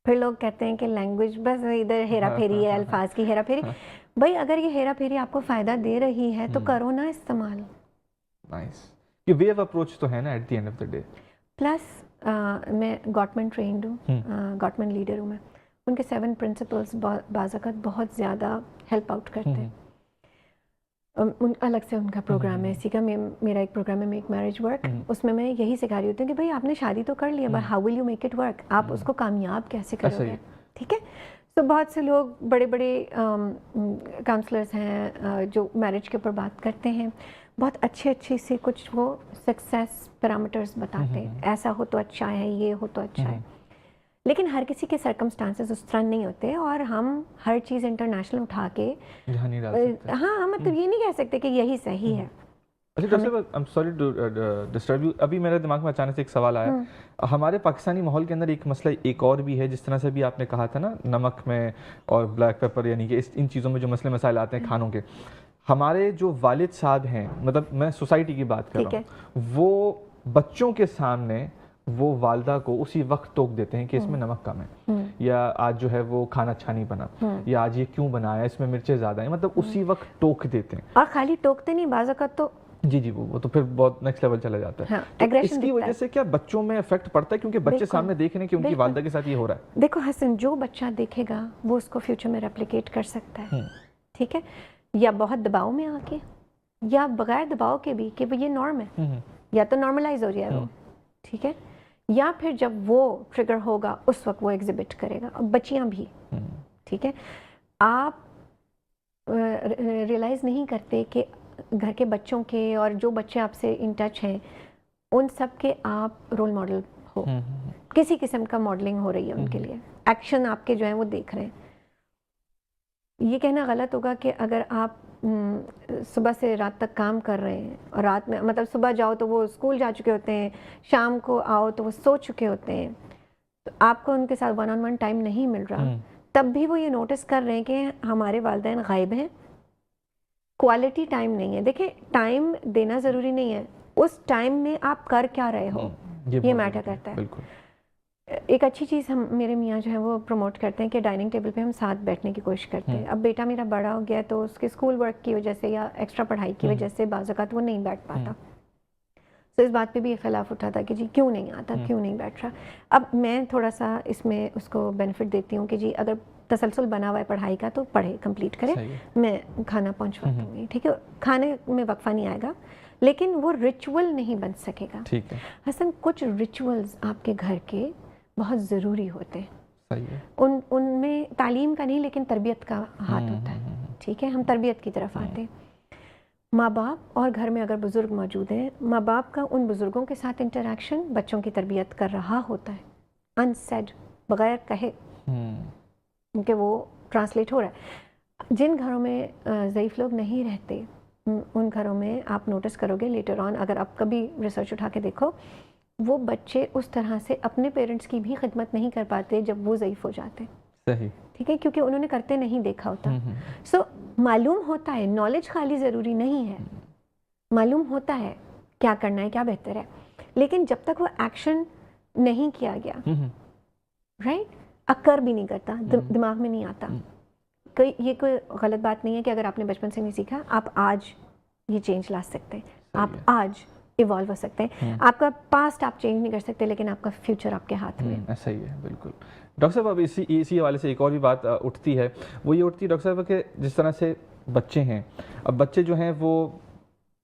फिर लोग कहते हैं कि लैंग्वेज बस इधर हेरा फेरी है, अल्फाज की हेरा फेरी। भाई अगर ये हेरा फेरी आपको फायदा दे रही है तो करो ना इस्तेमाल। नाइस, ये वे ऑफ अप्रोच तो है ना at the end of the day. Plus मैं गॉटमैन ट्रेंड हूँ, गॉटमैन लीडर हूँ मैं। उनके 7 प्रिंसिपल्स बाज़ाकत बहुत ज़्यादा हेल्प आउट करते हैं। उन अलग से उनका प्रोग्राम है, इसी का मेरा एक प्रोग्राम है मेक मैरिज वर्क, उसमें मैं यही सिखा रही होती हूँ कि भाई आपने शादी तो कर लिया, but how will you make it work, आप उसको कामयाब कैसे करोगे। ठीक है, तो बहुत से लोग बड़े बड़े काउंसलर्स हैं जो मैरिज के ऊपर बात करते हैं, बहुत अच्छे से कुछ वो सक्सेस पैरामीटर्स बताते हैं, ऐसा हो तो अच्छा है, ये हो तो अच्छा है। लेकिन हर किसी के सर्कमस्टांसेस उस तरह नहीं होते और हम हर चीज़ इंटरनेशनल उठा के नहीं डाल सकते। हाँ, मतलब ये नहीं कह सकते कि यही सही है। अच्छा doctor, I am sorry to disturb you, अभी मेरे दिमाग में अचानक से एक सवाल आया। हमारे पाकिस्तानी माहौल के अंदर एक मसला एक और भी है, जिस तरह से भी आपने कहा था ना, नमक में और ब्लैक पेपर, यानी कि इन चीज़ों में जो मसले मसाइल आते हैं खानों के। हमारे जो वालिद साहब हैं, मतलब मैं सोसाइटी की बात कर रहा हूँ, वो बच्चों के सामने वो वालदा को उसी वक्त टोक देते हैं कि इसमें नमक कम है, या आज जो है वो खाना अच्छा नहीं बना, या आज ये क्यों बनाया, इसमें मिर्चें ज़्यादा हैं, मतलब उसी वक्त टोक देते हैं। और खाली टोकते नहीं, बाज़ औक़ात तो जी वो तो फिर बहुत नेक्स्ट लेवल चला जाता है। हाँ, तो इसकी वजह से क्या बच्चों में इफेक्ट पड़ता है, क्योंकि बच्चे सामने देख रहे हैं कि उनकी वालदा के साथ ये हो रहा है। देखो हसन, जो बच्चा देखेगा वो उसको फ्यूचर में रेप्लिकेट कर सकता है, ठीक है, या बहुत दबाव में आके, या बगैर दबाव के भी कि ये नॉर्म है, या तो नॉर्मलाइज हो जाए वो, ठीक है, या फिर जब वो ट्रिगर होगा उस वक्त वो एग्जिबिट करेगा। और बच्चियां भी, ठीक है, आप रियलाइज़ नहीं करते कि घर के बच्चों के और जो बच्चे आपसे इन टच हैं उन सब के आप रोल मॉडल हो, किसी किस्म का मॉडलिंग हो रही है उनके लिए, एक्शन आपके जो हैं वो देख रहे हैं। ये कहना गलत होगा कि अगर आप सुबह से रात तक काम कर रहे हैं और रात में, मतलब सुबह जाओ तो वो स्कूल जा चुके होते हैं, शाम को आओ तो वो सो चुके होते हैं, तो आपको उनके साथ 1-on-1 टाइम नहीं मिल रहा, तब भी वो ये नोटिस कर रहे हैं कि हमारे वालिदैन गायब हैं, क्वालिटी टाइम नहीं है। देखिए, टाइम देना ज़रूरी नहीं है, उस टाइम में आप कर क्या रहे हो ये मैटर करता है। एक अच्छी चीज़ हम मेरे मियाँ जो है वो प्रमोट करते हैं कि डाइनिंग टेबल पे हम साथ बैठने की कोशिश करते हैं। अब बेटा मेरा बड़ा हो गया तो उसके स्कूल वर्क की वजह से या एक्स्ट्रा पढ़ाई की वजह से बाज़ औक़ात वो नहीं बैठ पाता, तो इस बात पे भी खिलाफ उठा था कि जी क्यों नहीं आता, क्यों नहीं बैठ रहा। अब मैं थोड़ा सा इसमें उसको बेनिफिट देती हूँ कि जी अगर तसलसल बना हुआ है पढ़ाई का तो पढ़े, कंप्लीट करे, मैं खाना पहुँचवा दूँगी, ठीक है, खाने में वक्फा नहीं आएगा, लेकिन वो रिचुअल नहीं बन सकेगा। ठीक है हसन, कुछ रिचुअल्स आपके घर के बहुत ज़रूरी होते हैं, सही है, उनमें तालीम का नहीं लेकिन तरबियत का हाथ होता है, ठीक है, हम तरबियत की तरफ आते हैं। माँ बाप और घर में अगर बुज़ुर्ग मौजूद हैं, माँ बाप का उन बुज़ुर्गों के साथ इंटरेक्शन बच्चों की तरबियत कर रहा होता है, अनसेड, बग़ैर कहे, क्योंकि वो ट्रांसलेट हो रहा है। जिन घरों में ज़ईफ़ लोग नहीं रहते उन घरों में आप नोटिस करोगे लेटर ऑन, अगर आप कभी रिसर्च उठा के देखो, वो बच्चे उस तरह से अपने पेरेंट्स की भी खिदमत नहीं कर पाते जब वो ज़ईफ़ हो जाते हैं, सही, ठीक है, क्योंकि उन्होंने करते नहीं देखा होता। सो मालूम होता है, नॉलेज खाली ज़रूरी नहीं है, मालूम होता है क्या करना है, क्या बेहतर है, लेकिन जब तक वो एक्शन नहीं किया गया, राइट, अक्कर भी नहीं करता, दिमाग में नहीं आता। ये कोई गलत बात नहीं है कि अगर आपने बचपन से नहीं सीखा, आप आज ये चेंज ला सकते हैं, आप आज इवॉल्व हो सकते हैं। आपका पास्ट आप चेंज नहीं कर सकते, लेकिन आपका फ्यूचर आपके हाथ में है। सही है, बिल्कुल। डॉक्टर साहब, अब इसी हवाले से एक और भी बात उठती है, वो ये उठती है डॉक्टर साहब कि जिस तरह से बच्चे हैं, अब बच्चे जो हैं वो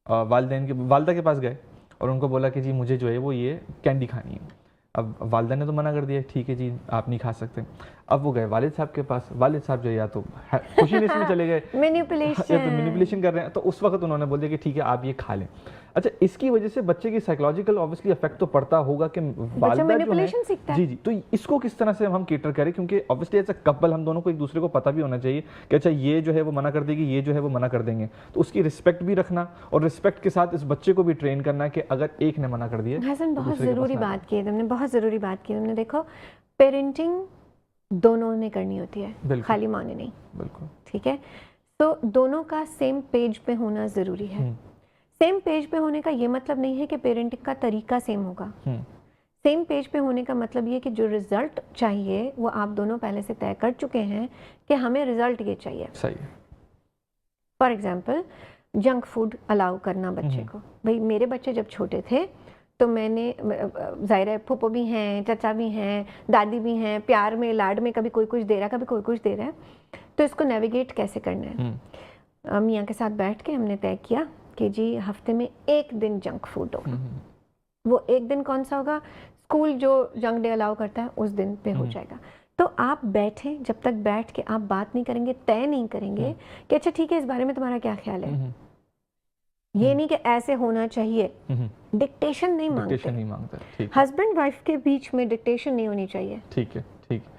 वालदा के पास गए और उनको बोला कि जी मुझे जो है वो ये कैंडी खानी है। अब वालदा ने तो मना कर दिया, ठीक है जी आप नहीं खा सकते। अब वो गए वालिद साहब के पास, वालिद साहब जो या तो खुशी नहीं इसमें चले गए, मैनिपुलेशन कर रहे हैं, तो उस वक्त उन्होंने बोल दिया कि ठीक है आप ये खा लें। अच्छा, इसकी वजह से बच्चे की साइकोलॉजिकल ऑब्वियसली इफेक्ट तो पड़ता होगा कि वालिदा जो है जी जी, तो इसको किस तरह से हम केटर करें, क्योंकि ऑब्वियसली एज अ कपल हम दोनों को एक दूसरे को पता भी होना चाहिए कि अच्छा ये जो है वो मना कर देगी, ये जो है वो मना कर देंगे, तो उसकी रिस्पेक्ट भी रखना और रिस्पेक्ट के साथ इस बच्चे को भी ट्रेन करना कि अगर एक ने मना कर दिया। हसन बहुत ज़रूरी बात की है तुमने, बहुत ज़रूरी बात की तुमने। देखो पेरेंटिंग दोनों ने करनी होती है, खाली माँ ने नहीं। बिल्कुल ठीक है, तो दोनों का सेम पेज पे होना ज़रूरी है। सेम पेज पे होने का ये मतलब नहीं है कि पेरेंटिंग का तरीका सेम होगा। सेम पेज पे होने का मतलब ये कि जो रिजल्ट चाहिए वो आप दोनों पहले से तय कर चुके हैं कि हमें रिजल्ट ये चाहिए। सही है। For example junk food allow करना बच्चे को। भाई मेरे बच्चे जब छोटे थे तो मैंने, ज़ाहिर है फूफो भी हैं, चाचा भी हैं, दादी भी हैं, प्यार में लाड में कभी कोई कुछ दे रहा है, कभी कोई कुछ दे रहा है, तो इसको नेविगेट कैसे करना है। मियाँ के साथ बैठ के हमने तय किया कि जी हफ्ते में एक दिन जंक फूड होगा। वो एक दिन कौन सा होगा? स्कूल जो जंक डे अलाउ करता है उस दिन पे हो जाएगा। तो आप बैठें, जब तक बैठ के आप बात नहीं करेंगे, तय नहीं करेंगे कि अच्छा ठीक है इस बारे में तुम्हारा क्या ख्याल है, ये नहीं कि ऐसे होना चाहिए। डिक्टेशन नहीं मांगते। हस्बैंड वाइफ के बीच में डिक्टेशन नहीं होनी चाहिए। ठीक है, ठीक है,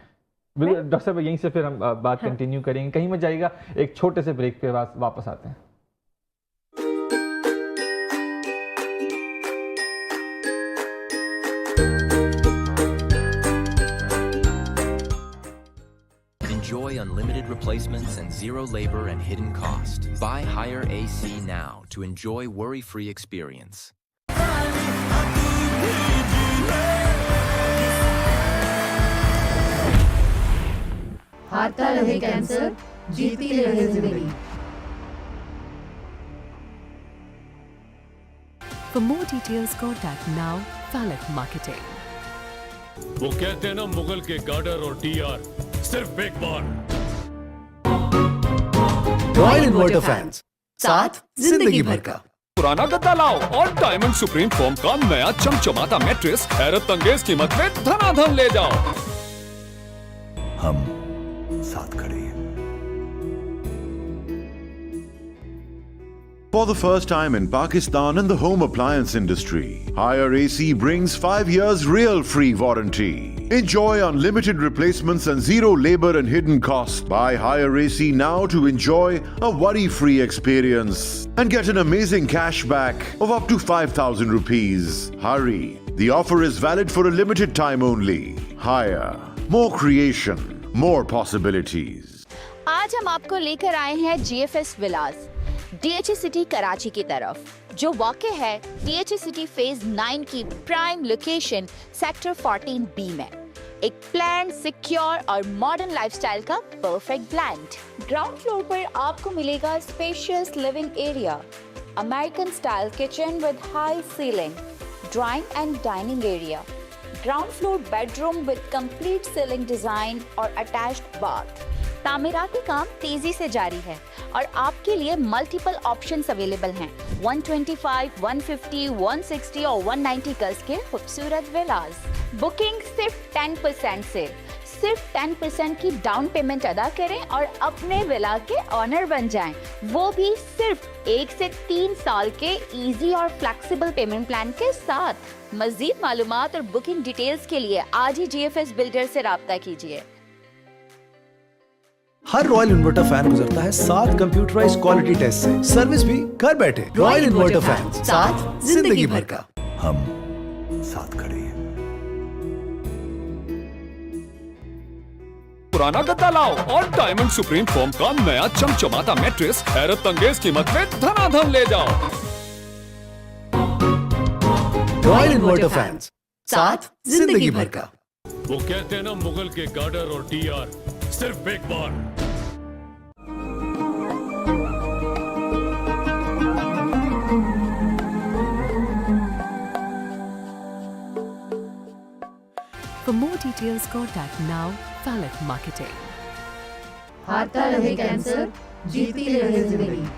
बिल्कुल डॉक्टर साहब, यहीं से फिर हम बात कंटिन्यू करेंगे, कहीं में जाएगा, एक छोटे से ब्रेक पे वापस आते हैं। Enjoy unlimited replacements and zero labor and hidden cost. Buy Hire AC now to enjoy worry-free experience. हारता रहे कैंसर, जीती रहे जिंदगी। For more details, contact now Falak Marketing. वो कहते हैं ना, मुगल के गार्डर और टीआर सिर्फ एक बार। रॉयल इन्वर्टर फैंस, साथ जिंदगी भर का। पुराना गद्दा लाओ और डायमंड सुप्रीम फोम का नया चमचमाता मैट्रेस हैरत अंगेज कीमत में धनाधन ले जाओ। हम साथ खड़े हैं। For the first time in Pakistan in the home appliance industry, Hire AC brings 5 years real free warranty. Enjoy unlimited replacements and zero labor and hidden costs. Buy Hire AC now to enjoy a worry-free experience and get an amazing cashback of up to 5,000 rupees. Hurry! The offer is valid for a limited time only. Hire. More creation, more possibilities. आज हम आपको लेकर आए हैं GFS विलास, DHA city Karachi की तरफ, जो वाक़ है DHA सिटी फेज 9 की प्राइम लोकेशन सेक्टर 14B में। एक प्लान, सिक्योर और मॉडर्न लाइफस्टाइल का परफेक्ट ब्लेंड। ग्राउंड फ्लोर पर आपको मिलेगा spacious living area, American style kitchen with high ceiling, drawing and dining area, ground floor bedroom with complete ceiling design और attached bath. तामीराती काम तेजी से जारी है और आपके लिए मल्टीपल ऑप्शंस अवेलेबल हैं। 125, 150, 160 और 190 गज के खूबसूरत विलास। बुकिंग सिर्फ 10% से, सिर्फ 10% की डाउन पेमेंट अदा करें और अपने विला के ऑनर बन जाएं, वो भी सिर्फ 1 से 3 साल के इजी और फ्लेक्सिबल पेमेंट प्लान के साथ। मजीद मालूमात और बुकिंग डिटेल्स के लिए आज ही GFS बिल्डर से राब्ता कीजिए। हर रॉयल इन्वर्टर फैन गुजरता है 7 कंप्यूटराइज्ड क्वालिटी टेस्ट से। सर्विस भी घर बैठे। रॉयल इन्वर्टर फैन, साथ जिंदगी भर का। हम साथ खड़े हैं। पुराना गद्दा लाओ और डायमंड सुप्रीम फोम का नया चमचमाता मैट्रेस हैरत अंगेज कीमत में धनाधन ले जाओ। रॉयल इन्वर्टर फैंस, साथ जिंदगी भर का। वो कहते हैं ना, मुगल के गार्डर और टीआर सिर्फ एक बार। For more details, contact now Falak Marketing. हारता रहे कैंसर, जीती रहे जिंदगी।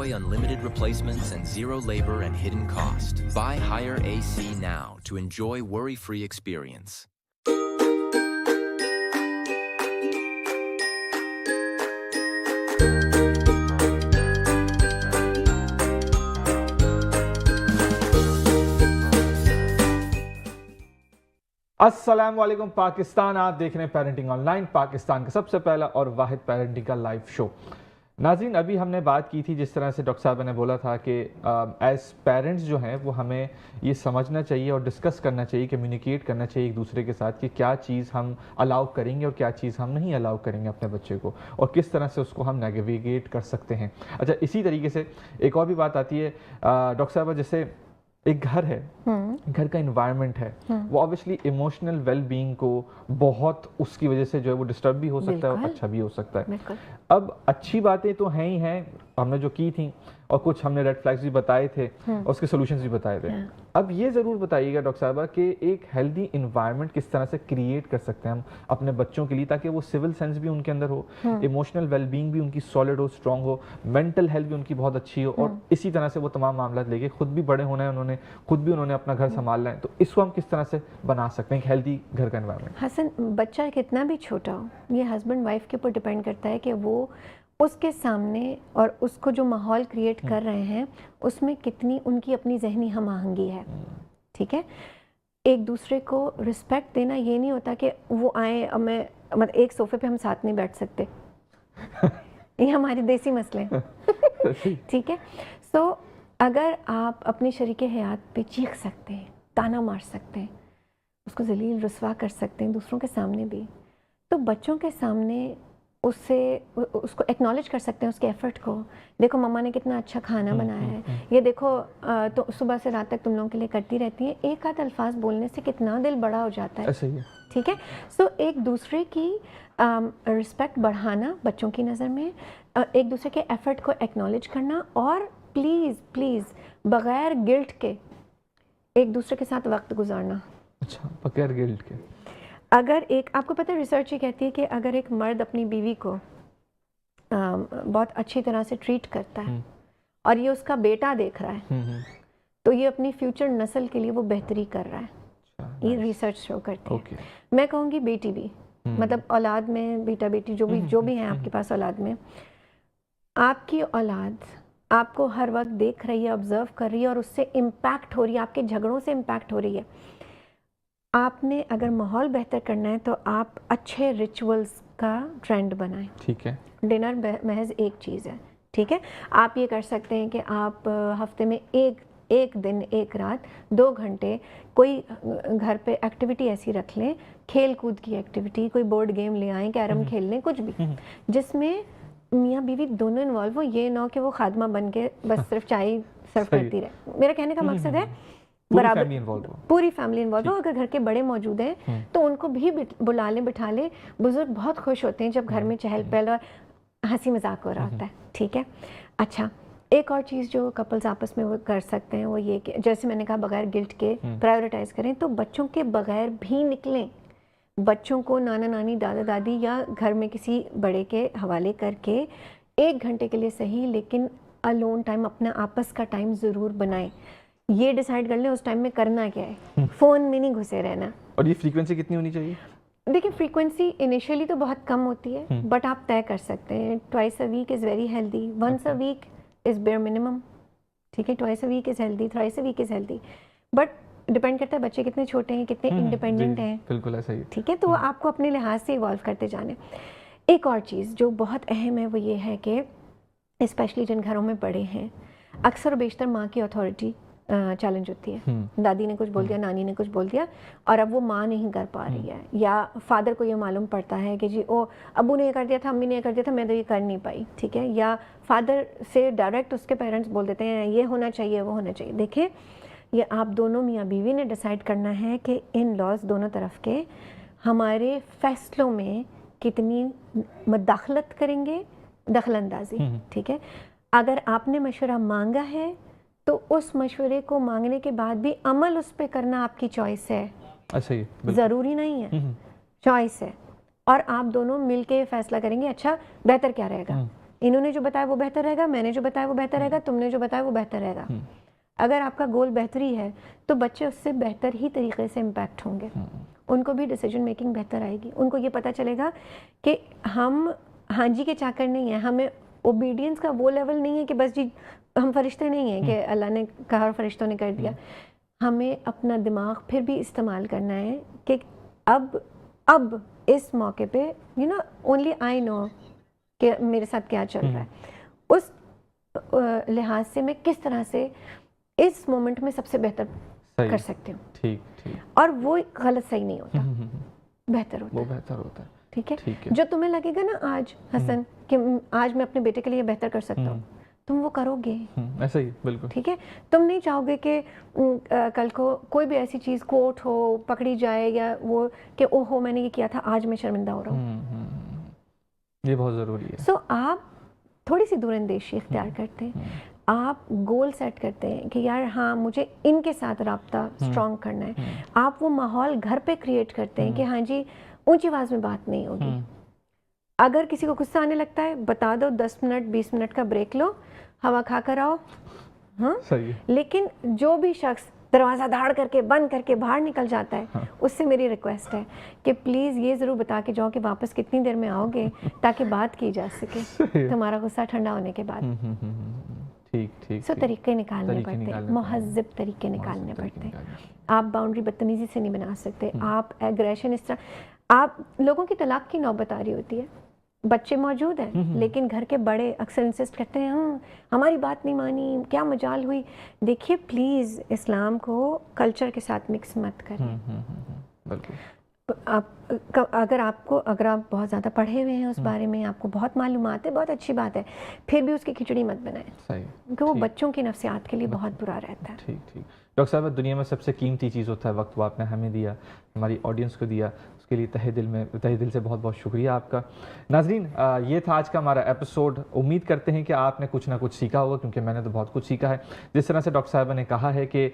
enjoy unlimited replacements and zero labor and hidden cost. Buy Hire AC now to enjoy worry-free experience. अस्सलाम वालेकुम पाकिस्तान, आप देख रहे हैं पेरेंटिंग ऑनलाइन, पाकिस्तान का सबसे पहला और वाहिद पेरेंटिंग का लाइव शो। नाज़रीन, अभी हमने बात की थी जिस तरह से डॉक्टर साहब ने बोला था कि एज पेरेंट्स जो हैं वो हमें ये समझना चाहिए और डिस्कस करना चाहिए, कम्युनिकेट करना चाहिए एक दूसरे के साथ कि क्या चीज़ हम अलाउ करेंगे और क्या चीज़ हम नहीं अलाउ करेंगे अपने बच्चे को, और किस तरह से उसको हम नेविगेट कर सकते हैं। अच्छा, इसी तरीके से एक और भी बात आती है डॉक्टर साहब, जैसे एक घर है, घर का इन्वायरमेंट है, वो ऑब्वियसली इमोशनल वेल बीइंग को बहुत उसकी वजह से जो है वो डिस्टर्ब भी हो सकता है और अच्छा भी हो सकता है। अब अच्छी बातें तो हैं ही हैं, हमने जो की थी, और कुछ हमने रेड फ्लैग्स भी बताए थे और उसके सॉल्यूशंस भी बताए थे। अब ये ज़रूर बताइएगा डॉक्टर साहबा कि एक हेल्दी इन्वायरमेंट किस तरह से क्रिएट कर सकते हैं हम अपने बच्चों के लिए, ताकि वो सिविल सेंस भी उनके अंदर हो, इमोशनल वेलबींग भी उनकी सॉलिड हो, स्ट्रॉन्ग हो, मेंटल हेल्थ भी उनकी बहुत अच्छी हो, और इसी तरह से वो तमाम मामला लेके खुद भी बड़े होना है, उन्होंने खुद भी उन्होंने अपना घर संभालना है। तो इसको हम किस तरह से बना सकते हैं एक हेल्दी घर का इन्वायरमेंट? हसन, बच्चा कितना भी छोटा हो, ये हस्बैंड वाइफ के ऊपर डिपेंड करता है कि वो उसके सामने और उसको जो माहौल क्रिएट कर रहे हैं उसमें कितनी उनकी अपनी जहनी हम आहंगी है। ठीक है, एक दूसरे को रिस्पेक्ट देना ये नहीं होता कि वो आए, अब मैं मतलब एक सोफे पे हम साथ नहीं बैठ सकते ये हमारे देसी मसले हैं ठीक है, सो अगर आप अपने शरीके हयात पे चीख सकते हैं, ताना मार सकते हैं, उसको जलील रुस्वा कर सकते हैं दूसरों के सामने भी, तो बच्चों के सामने उसको एक्नॉलेज कर सकते हैं उसके एफर्ट को। देखो मम्मा ने कितना अच्छा खाना बनाया है, ये देखो तो सुबह से रात तक तुम लोगों के लिए करती रहती हैं। एक आध अल्फाज बोलने से कितना दिल बड़ा हो जाता है। ठीक है, सो एक दूसरे की रिस्पेक्ट बढ़ाना बच्चों की नज़र में, एक दूसरे के एफर्ट को एक्नॉलेज करना, और प्लीज़ प्लीज़ बग़ैर गिल्ट के एक दूसरे के साथ वक्त गुजारना। अच्छा, बग़ैर गिल्ट के। अगर एक, आपको पता है रिसर्च ये कहती है कि अगर एक मर्द अपनी बीवी को बहुत अच्छी तरह से ट्रीट करता है और ये उसका बेटा देख रहा है, तो ये अपनी फ्यूचर नस्ल के लिए वो बेहतरी कर रहा है। ये रिसर्च शो करती है। मैं कहूँगी बेटी भी, मतलब औलाद में बेटा बेटी जो भी हैं आपके पास औलाद में, आपकी औलाद आपको हर वक्त देख रही है, ऑब्जर्व कर रही है और उससे इम्पैक्ट हो रही है, आपके झगड़ों से इम्पैक्ट हो रही है। आपने अगर माहौल बेहतर करना है तो आप अच्छे रिचुअल्स का ट्रेंड बनाएं। ठीक है, डिनर महज एक चीज़ है। ठीक है, आप ये कर सकते हैं कि आप हफ्ते में एक दिन एक रात 2 घंटे कोई घर पे एक्टिविटी ऐसी रख लें, खेल कूद की एक्टिविटी, कोई बोर्ड गेम ले आएँ, कैरम खेल लें, कुछ भी जिसमें मियाँ बीवी दोनों इन्वॉल्व हो। ये ना कि वो खादमा बन के बस सिर्फ चाय सर्व करती रहे। मेरा कहने का मकसद है बराबर पूरी फैमिली इन्वॉल्व हो। अगर घर के बड़े मौजूद हैं तो उनको भी बुला लें, बिठा लें। बुजुर्ग बहुत खुश होते हैं जब घर में चहल पहल और हंसी मजाक हो रहा होता है। ठीक है, अच्छा, एक और चीज़ जो कपल्स आपस में वो कर सकते हैं वो ये कि जैसे मैंने कहा बगैर गिल्ट के प्रायोरिटाइज करें, तो बच्चों के बगैर भी निकलें। बच्चों को नाना नानी, दादा दादी या घर में किसी बड़े के हवाले करके 1 घंटे के लिए सही, लेकिन अलोन टाइम, अपना आपस का टाइम ज़रूर बनाएं। ये डिसाइड कर लें उस टाइम में करना क्या है, फ़ोन में नहीं घुसे रहना। और ये फ्रीक्वेंसी कितनी होनी चाहिए? देखिए, फ्रीक्वेंसी इनिशियली तो बहुत कम होती है, बट आप तय कर सकते हैं। Twice a week is very healthy, once a week is bare minimum. ठीक है, twice a week is healthy, thrice a week is healthy, but depend करता है बच्चे कितने छोटे हैं, कितने इंडिपेंडेंट हैं। बिल्कुल ऐसा ही। ठीक है, तो आपको अपने लिहाज से इवॉल्व करते जाने। एक और चीज़ जो बहुत अहम है वो ये है कि स्पेशली जिन घरों में बड़े हैं, अक्सर बेशतर माँ की अथॉरिटी चैलेंज होती है। दादी ने कुछ बोल दिया, नानी ने कुछ बोल दिया, और अब वो माँ नहीं कर पा रही है, या फादर को ये मालूम पड़ता है कि जी ओ अबू ने ये कर दिया था, अम्मी ने ये कर दिया था, मैं तो ये कर नहीं पाई। ठीक है, या फादर से डायरेक्ट उसके पेरेंट्स बोल देते हैं ये होना चाहिए, वो होना चाहिए। देखें, ये आप दोनों मियाँ बीवी ने डिसाइड करना है कि इन लॉज दोनों तरफ के हमारे फैसलों में कितनी मदाखलत करेंगे, दखलंदाजी। ठीक है, अगर आपने मशवरा मांगा है तो उस मशवरे को मांगने के बाद भी अमल उस पर करना आपकी चॉइस है। अच्छा, ये ज़रूरी नहीं है, चॉइस है। और आप दोनों मिलके फैसला करेंगे अच्छा बेहतर क्या रहेगा। इन्होंने जो बताया वो बेहतर रहेगा, मैंने जो बताया वो बेहतर रहेगा, तुमने जो बताया वो बेहतर रहेगा। अगर आपका गोल बेहतरी है तो बच्चे उससे बेहतर ही तरीके से इम्पैक्ट होंगे, उनको भी डिसीजन मेकिंग बेहतर आएगी। उनको ये पता चलेगा कि हम हाँ जी के चाकर नहीं है, हमें ओबीडियंस का वो लेवल नहीं है कि बस जी हम फरिश्ते नहीं हैं कि अल्लाह ने कहा और फरिश्तों ने कर दिया। हमें अपना दिमाग फिर भी इस्तेमाल करना है कि अब इस मौके पे you know only I know कि मेरे साथ क्या चल रहा है, उस लिहाज से मैं किस तरह से इस मोमेंट में सबसे बेहतर कर सकती हूँ। ठीक। और वो गलत सही नहीं होता, बेहतर होता है, वो बेहतर होता है। ठीक है, जो तुम्हें लगेगा ना आज हसन कि आज मैं अपने बेटे के लिए बेहतर कर सकता हूँ, तुम वो करोगे। ऐसा ही, बिल्कुल। ठीक है, तुम नहीं चाहोगे कि कल को कोई भी ऐसी चीज़ कोर्ट हो, पकड़ी जाए या वो कि ओहो मैंने ये किया था, आज मैं शर्मिंदा हो रहा हूँ। ये बहुत ज़रूरी है। सो आप थोड़ी सी दूरअंदेशी इख्तियार करते हैं, आप गोल सेट करते हैं कि यार हाँ मुझे इनके साथ राब्ता स्ट्रॉन्ग करना है। आप वो माहौल घर पे क्रिएट करते हैं कि हाँ जी ऊंची आवाज़ में बात नहीं होगी। अगर किसी को गुस्सा आने लगता है बता दो, 10 मिनट 20 मिनट का ब्रेक लो, हवा खा कर आओ। हाँ सही है। लेकिन जो भी शख्स दरवाज़ा धाड़ करके बंद करके बाहर निकल जाता है, उससे मेरी रिक्वेस्ट है कि प्लीज़ ये ज़रूर बता के जाओ कि वापस कितनी देर में आओगे ताकि बात की जा सके तुम्हारा गुस्सा ठंडा होने के बाद। ठीक। सो तरीके निकालने पड़ते हैं, मुहज़्ज़ब तरीके निकालने पड़ते हैं। आप बाउंड्री बदतमीज़ी से नहीं बना सकते, आप एग्रेशन इस तरह, आप लोगों की तलाक की नौबत आ रही होती है, बच्चे मौजूद हैं लेकिन घर के बड़े अक्सर इंसिस्ट करते हैं हमारी बात नहीं मानी, क्या मजाल हुई। देखिए प्लीज़ इस्लाम को कल्चर के साथ मिक्स मत करें। अगर आप बहुत ज़्यादा पढ़े हुए हैं उस बारे में, आपको बहुत मालूमात है, बहुत अच्छी बात है, फिर भी उसकी खिचड़ी मत बनाएं, क्योंकि वो बच्चों की नफ्सियात के लिए बहुत बुरा रहता है। ठीक। डॉक्टर साहब, दुनिया में सबसे कीमती चीज़ होता है वक्त, वो आपने हमें दिया, हमारी ऑडियंस को दिया, उसके लिए तहे दिल से बहुत बहुत शुक्रिया आपका। नाजरीन, ये था आज का हमारा एपिसोड। उम्मीद करते हैं कि आपने कुछ ना कुछ सीखा होगा, क्योंकि मैंने तो बहुत कुछ सीखा है। जिस तरह से डॉक्टर साहब ने कहा है कि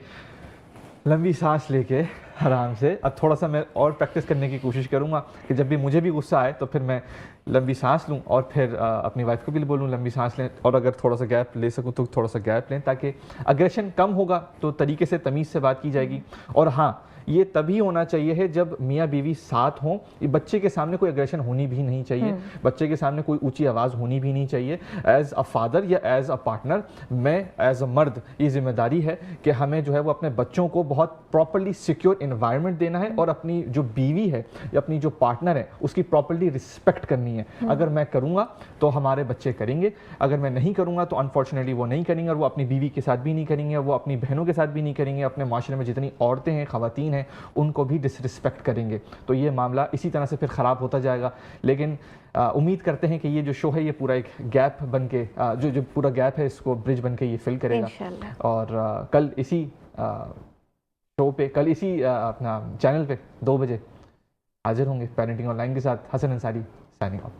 लंबी सांस लेके आराम से, अब थोड़ा सा मैं और प्रैक्टिस करने की कोशिश करूँगा कि जब भी मुझे भी गुस्सा आए तो फिर मैं लंबी सांस लूँ और फिर अपनी वाइफ को भी बोलूँ लंबी सांस लें, और अगर थोड़ा सा गैप ले सकूँ तो थोड़ा सा गैप लें, ताकि अग्रेशन कम होगा तो तरीके से तमीज़ से बात की जाएगी। और हाँ, ये तभी होना चाहिए है जब मियाँ बीवी साथ हों। बच्चे के सामने कोई अग्रेशन होनी भी नहीं चाहिए, बच्चे के सामने कोई ऊंची आवाज़ होनी भी नहीं चाहिए। एज़ अ फादर या एज़ अ पार्टनर, मैं एज़ अ मर्द ये जिम्मेदारी है कि हमें जो है वो अपने बच्चों को बहुत प्रॉपर्ली सिक्योर इन्वायरमेंट देना है, और अपनी जो बीवी है या अपनी जो पार्टनर है उसकी प्रॉपर्ली रिस्पेक्ट करनी है। अगर मैं करूँगा तो हमारे बच्चे करेंगे, अगर मैं नहीं करूँगा तो अनफॉर्चुनेटली वो नहीं करेंगे, और वो अपनी बीवी के साथ भी नहीं करेंगे, वो अपनी बहनों के साथ भी नहीं करेंगे, अपने माशरे में जितनी औरतें हैं, ख़वातीन हैं, उनको भी डिसरिस्पेक्ट करेंगे। तो ये मामला इसी तरह से फिर ख़राब होता जाएगा। लेकिन उम्मीद करते हैं कि ये जो शो है ये पूरा एक गैप बन के, जो पूरा गैप है इसको ब्रिज बन के ये फिल करेगा। और कल इसी शो पे, कल इसी अपना चैनल पे 2 बजे हाजिर होंगे पेरेंटिंग ऑनलाइन के साथ। Hasan Ansari signing of.